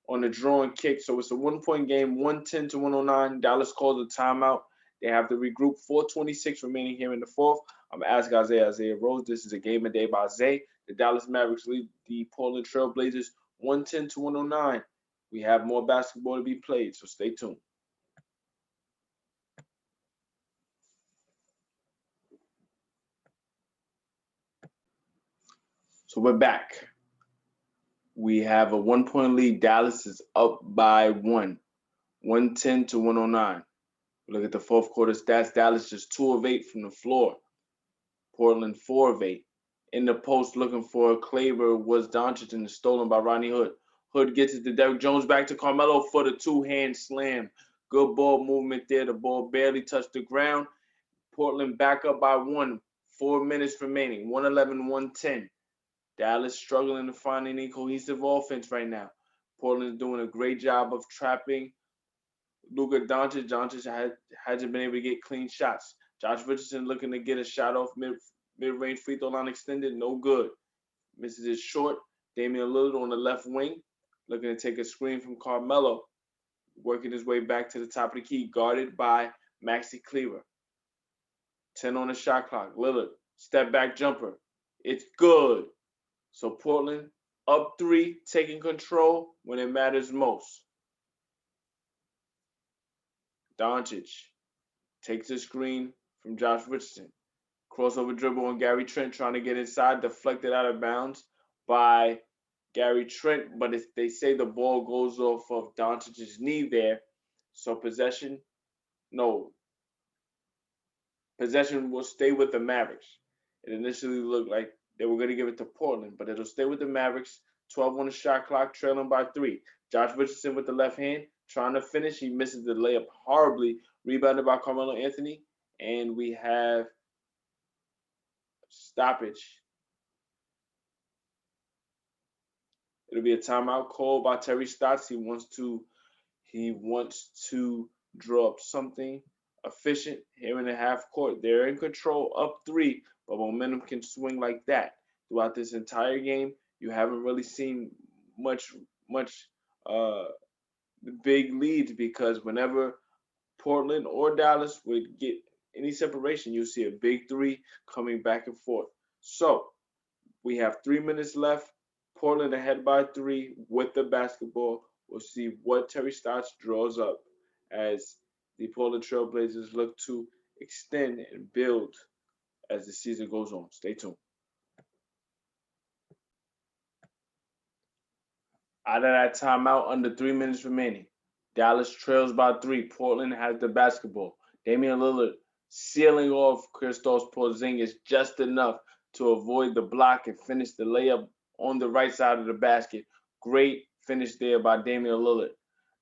on the drawing kick. So it's a 1-point game, 110 to 109. Dallas calls a timeout. They have to regroup. 4:26 remaining here in the fourth. I'm going to ask Isaiah Rose. This is a game of day by Zay. The Dallas Mavericks lead the Portland Trailblazers 110 to 109. We have more basketball to be played, so stay tuned. So we're back. We have a 1-point lead. Dallas is up by 110 to 109. Look at the fourth quarter stats. Dallas just 2 of 8 from the floor. Portland 4 of 8. In the post looking for a Claver was Doncic and stolen by Rodney Hood. Hood gets it to Derrick Jones, back to Carmelo for the 2-hand slam. Good ball movement there. The ball barely touched the ground. Portland back up by 1. 4 minutes remaining. 111-110. Dallas struggling to find any cohesive offense right now. Portland is doing a great job of trapping Luka Doncic. Doncic hasn't been able to get clean shots. Josh Richardson looking to get a shot off mid-range free throw line extended. No good. Misses it short. Damian Lillard on the left wing looking to take a screen from Carmelo. Working his way back to the top of the key. Guarded by Maxi Kleber. 10 on the shot clock. Lillard. Step back jumper. It's good. So Portland up 3, taking control when it matters most. Doncic takes the screen from Josh Richardson. Crossover dribble on Gary Trent trying to get inside, deflected out of bounds by Gary Trent, but they say the ball goes off of Doncic's knee there. So possession will stay with the Mavericks. It initially looked like they were going to give it to Portland, but it'll stay with the Mavericks. 12 on the shot clock, trailing by 3. Josh Richardson with the left hand, trying to finish. He misses the layup horribly, rebounded by Carmelo Anthony, and we have stoppage. It'll be a timeout called by Terry Stotts. He wants to draw up something efficient here in the half court. They're in control, up 3, but momentum can swing like that. Throughout this entire game, you haven't really seen much big leads, because whenever Portland or Dallas would get any separation, you see a big 3 coming back and forth. So we have 3 minutes left. Portland ahead by 3 with the basketball. We'll see what Terry Stotts draws up as the Portland Trailblazers look to extend and build as the season goes on. Stay tuned. Out of that timeout, under 3 minutes remaining. Dallas trails by 3. Portland has the basketball. Damian Lillard sealing off Kristaps Porzingis just enough to avoid the block and finish the layup on the right side of the basket. Great finish there by Damian Lillard.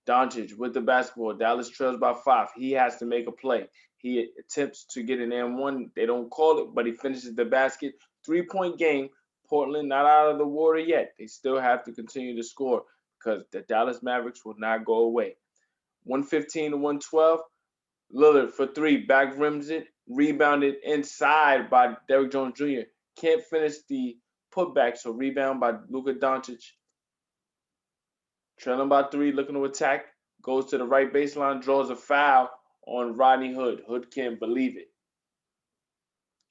Doncic with the basketball. Dallas trails by 5. He has to make a play. He attempts to get an M1. They don't call it, but he finishes the basket. 3-point game. Portland not out of the water yet. They still have to continue to score because the Dallas Mavericks will not go away. 115 to 112. Lillard for 3. Back rims it. Rebounded inside by Derrick Jones Jr. Can't finish the putback, so rebound by Luka Doncic. Trailing by 3, looking to attack. Goes to the right baseline, draws a foul on Rodney Hood. Hood can't believe it.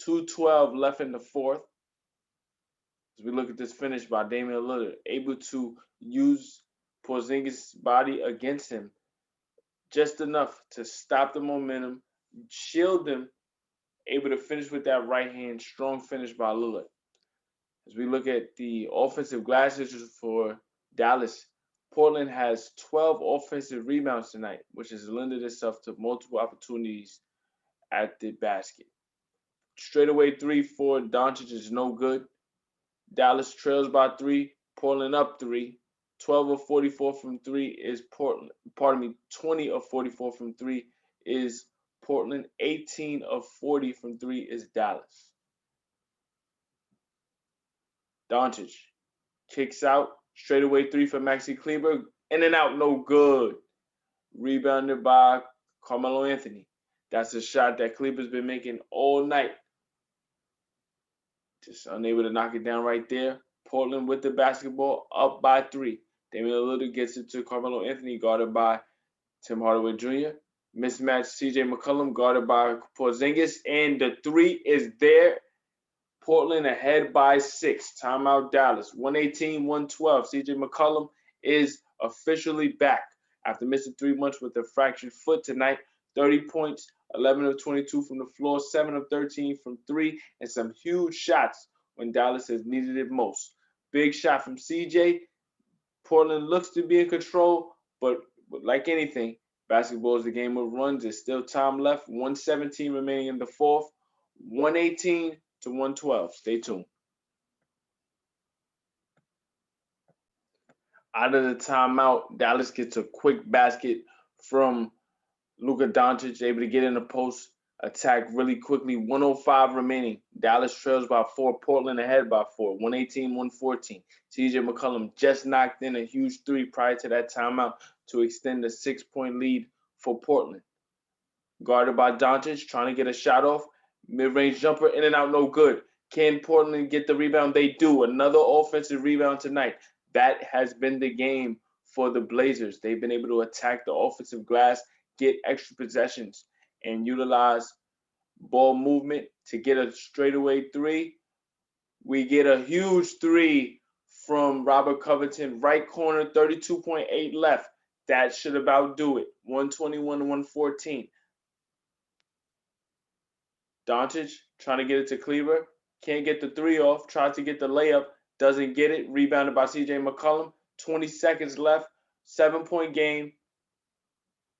2:12 left in the fourth. As we look at this finish by Damian Lillard, able to use Porzingis' body against him just enough to stop the momentum, shield him, able to finish with that right hand. Strong finish by Lillard. As we look at the offensive glass issues for Dallas, Portland has 12 offensive rebounds tonight, which has lended itself to multiple opportunities at the basket. Straightaway three for Doncic is no good. Dallas trails by 3. Portland up 3. 12 of 44 from 3 is Portland. 20 of 44 from 3 is Portland. 18 of 40 from 3 is Dallas. Doncic kicks out. Straightaway 3 for Maxi Kleber. In and out, no good. Rebounded by Carmelo Anthony. That's a shot that Kleber's been making all night. Just unable to knock it down right there. Portland with the basketball, up by 3. Damian Lillard gets it to Carmelo Anthony, guarded by Tim Hardaway Jr. Mismatch CJ McCollum, guarded by Porzingis, and the 3 is there. Portland ahead by 6. Timeout Dallas. 118-112. CJ McCollum is officially back after missing 3 months with a fractured foot tonight. 30 points, 11 of 22 from the floor, 7 of 13 from 3, and some huge shots when Dallas has needed it most. Big shot from CJ. Portland looks to be in control, but like anything, basketball is a game of runs. There's still time left. 117 remaining in the fourth. 118-112. Stay tuned. Out of the timeout, Dallas gets a quick basket from Luka Doncic, able to get in the post, attack really quickly. 105 remaining. Dallas trails by 4. Portland ahead by 4. 118-114. CJ McCollum just knocked in a huge 3 prior to that timeout to extend the 6-point lead for Portland. Guarded by Doncic, trying to get a shot off. Mid-range jumper, in and out, no good. Can Portland get the rebound? They do. Another offensive rebound tonight. That has been the game for the Blazers. They've been able to attack the offensive glass, get extra possessions, and utilize ball movement to get a straightaway 3. We get a huge 3 from Robert Covington, right corner, 32.8 left. That should about do it. 121-114. Doncic trying to get it to Kleber. Can't get the 3 off. Tries to get the layup. Doesn't get it. Rebounded by CJ McCollum. 20 seconds left. 7-point game.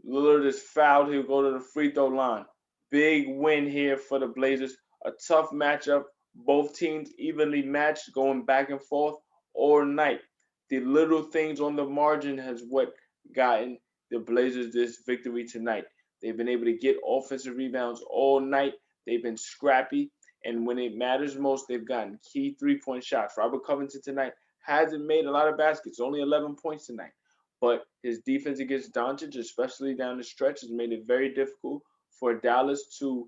Lillard is fouled. He'll go to the free throw line. Big win here for the Blazers. A tough matchup. Both teams evenly matched, going back and forth all night. The little things on the margin has what gotten the Blazers this victory tonight. They've been able to get offensive rebounds all night. They've been scrappy. And when it matters most, they've gotten key 3-point shots. Robert Covington tonight hasn't made a lot of baskets, only 11 points tonight. But his defense against Doncic, especially down the stretch, has made it very difficult for Dallas to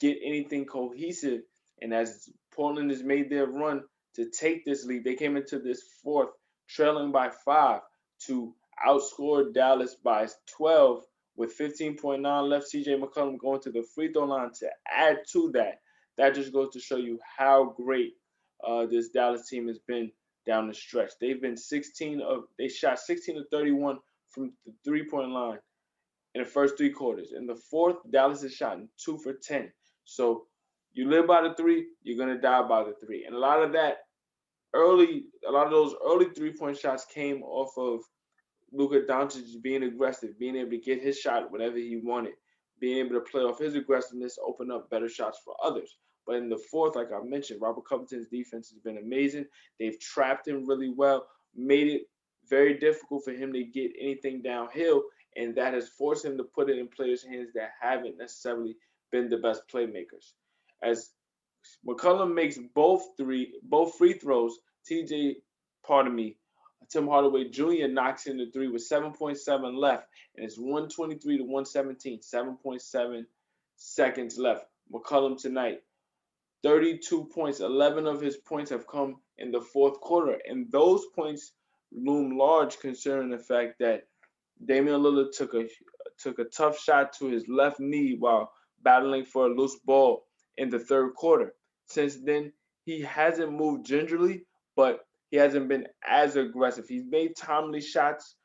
get anything cohesive. And as Portland has made their run to take this lead, they came into this fourth trailing by 5 to outscore Dallas by 12 with 15.9 left. CJ McCollum going to the free throw line to add to that. That just goes to show you how great this Dallas team has been down the stretch. They shot 16 of 31 from the 3-point line in the first 3 quarters. In the fourth, Dallas has shot 2 for 10. So you live by the 3, you're gonna die by the 3. And a lot of those early 3-point shots came off of Luka Doncic being aggressive, being able to get his shot whenever he wanted, being able to play off his aggressiveness, open up better shots for others. But in the fourth, like I mentioned, Robert Covington's defense has been amazing. They've trapped him really well, made it very difficult for him to get anything downhill, and that has forced him to put it in players' hands that haven't necessarily been the best playmakers. As McCollum makes both free throws, Tim Hardaway Jr. knocks in the 3 with 7.7 left, and it's 123-117, 7.7 seconds left. McCollum tonight, 32 points. 11 of his points have come in the fourth quarter, and those points loom large considering the fact that Damian Lillard took a tough shot to his left knee while battling for a loose ball in the third quarter. Since then, he hasn't moved gingerly, but he hasn't been as aggressive. He's made timely shots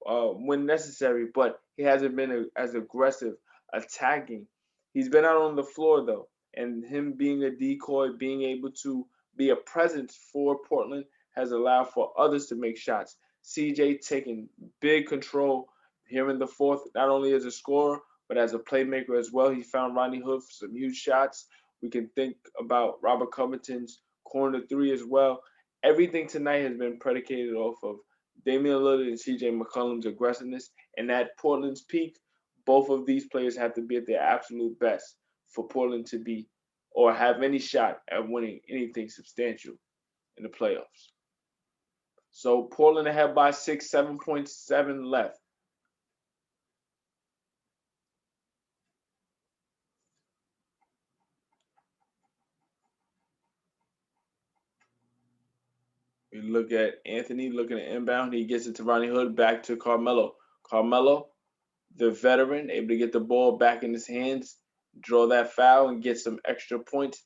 when necessary, but he hasn't been as aggressive attacking. He's been out on the floor, though, and him being a decoy, being able to be a presence for Portland has allowed for others to make shots. CJ taking big control here in the fourth, not only as a scorer, but as a playmaker as well. He found Rodney Hood for some huge shots. We can think about Robert Covington's corner three as well. Everything tonight has been predicated off of Damian Lillard and CJ McCollum's aggressiveness. And at Portland's peak, both of these players have to be at their absolute best for Portland to be or have any shot at winning anything substantial in the playoffs. So Portland ahead by 6, 7.7 left. We look at Anthony looking at inbound. He gets it to Ronnie Hood, back to Carmelo. Carmelo, the veteran, able to get the ball back in his hands, draw that foul, and get some extra points.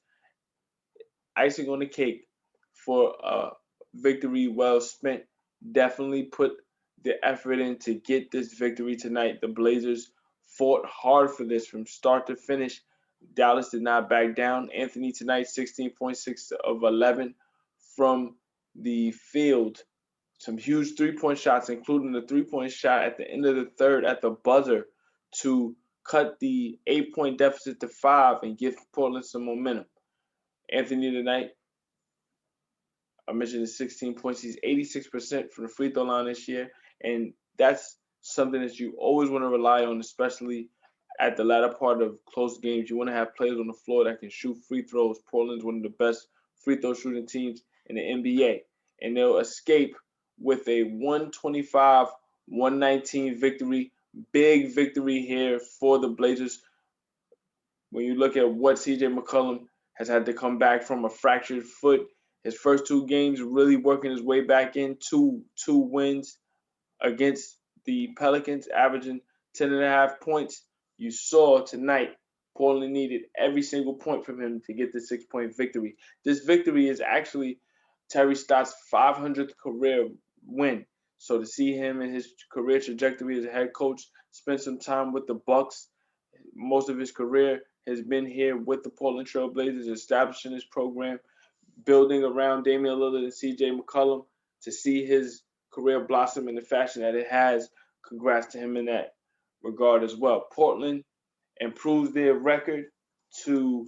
Icing on the cake for a victory well spent. Definitely put the effort in to get this victory tonight. The Blazers fought hard for this from start to finish. Dallas did not back down. Anthony tonight, 16.6 of 11 from the field. Some huge three-point shots, including the three-point shot at the end of the third at the buzzer to cut the 8-point deficit to 5 and give Portland some momentum. Anthony tonight, I mentioned his 16 points. He's 86% from the free throw line this year, and that's something that you always want to rely on, especially at the latter part of close games. You want to have players on the floor that can shoot free throws. Portland's one of the best free throw shooting teams in the NBA, and they'll escape with a 125-119 victory. Big victory here for the Blazers. When you look at what CJ McCollum has had to come back from a fractured foot, his first two games really working his way back in, two wins against the Pelicans, averaging 10.5 points. You saw tonight Portland needed every single point from him to get the 6-point victory. This victory is actually Terry Stotts' 500th career win. So to see him in his career trajectory as a head coach, spend some time with the Bucks, most of his career has been here with the Portland Trailblazers, establishing his program, building around Damian Lillard and CJ McCollum. To see his career blossom in the fashion that it has, congrats to him in that regard as well. Portland improves their record to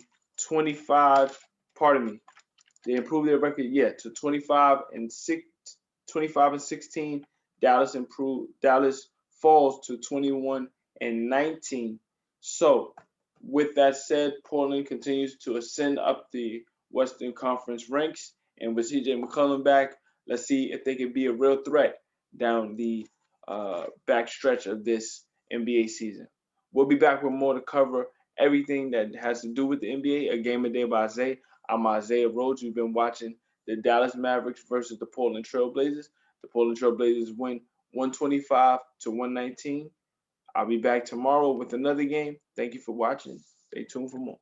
25. Pardon me. They improved their record, to 25-16. Dallas falls to 21-19. So, with that said, Portland continues to ascend up the Western Conference ranks, and with CJ McCollum back, let's see if they can be a real threat down the back stretch of this NBA season. We'll be back with more to cover everything that has to do with the NBA. A Game a Day by Isaiah. I'm Isaiah Rhodes. You've been watching the Dallas Mavericks versus the Portland Trailblazers. The Portland Trailblazers win 125-119. I'll be back tomorrow with another game. Thank you for watching. Stay tuned for more.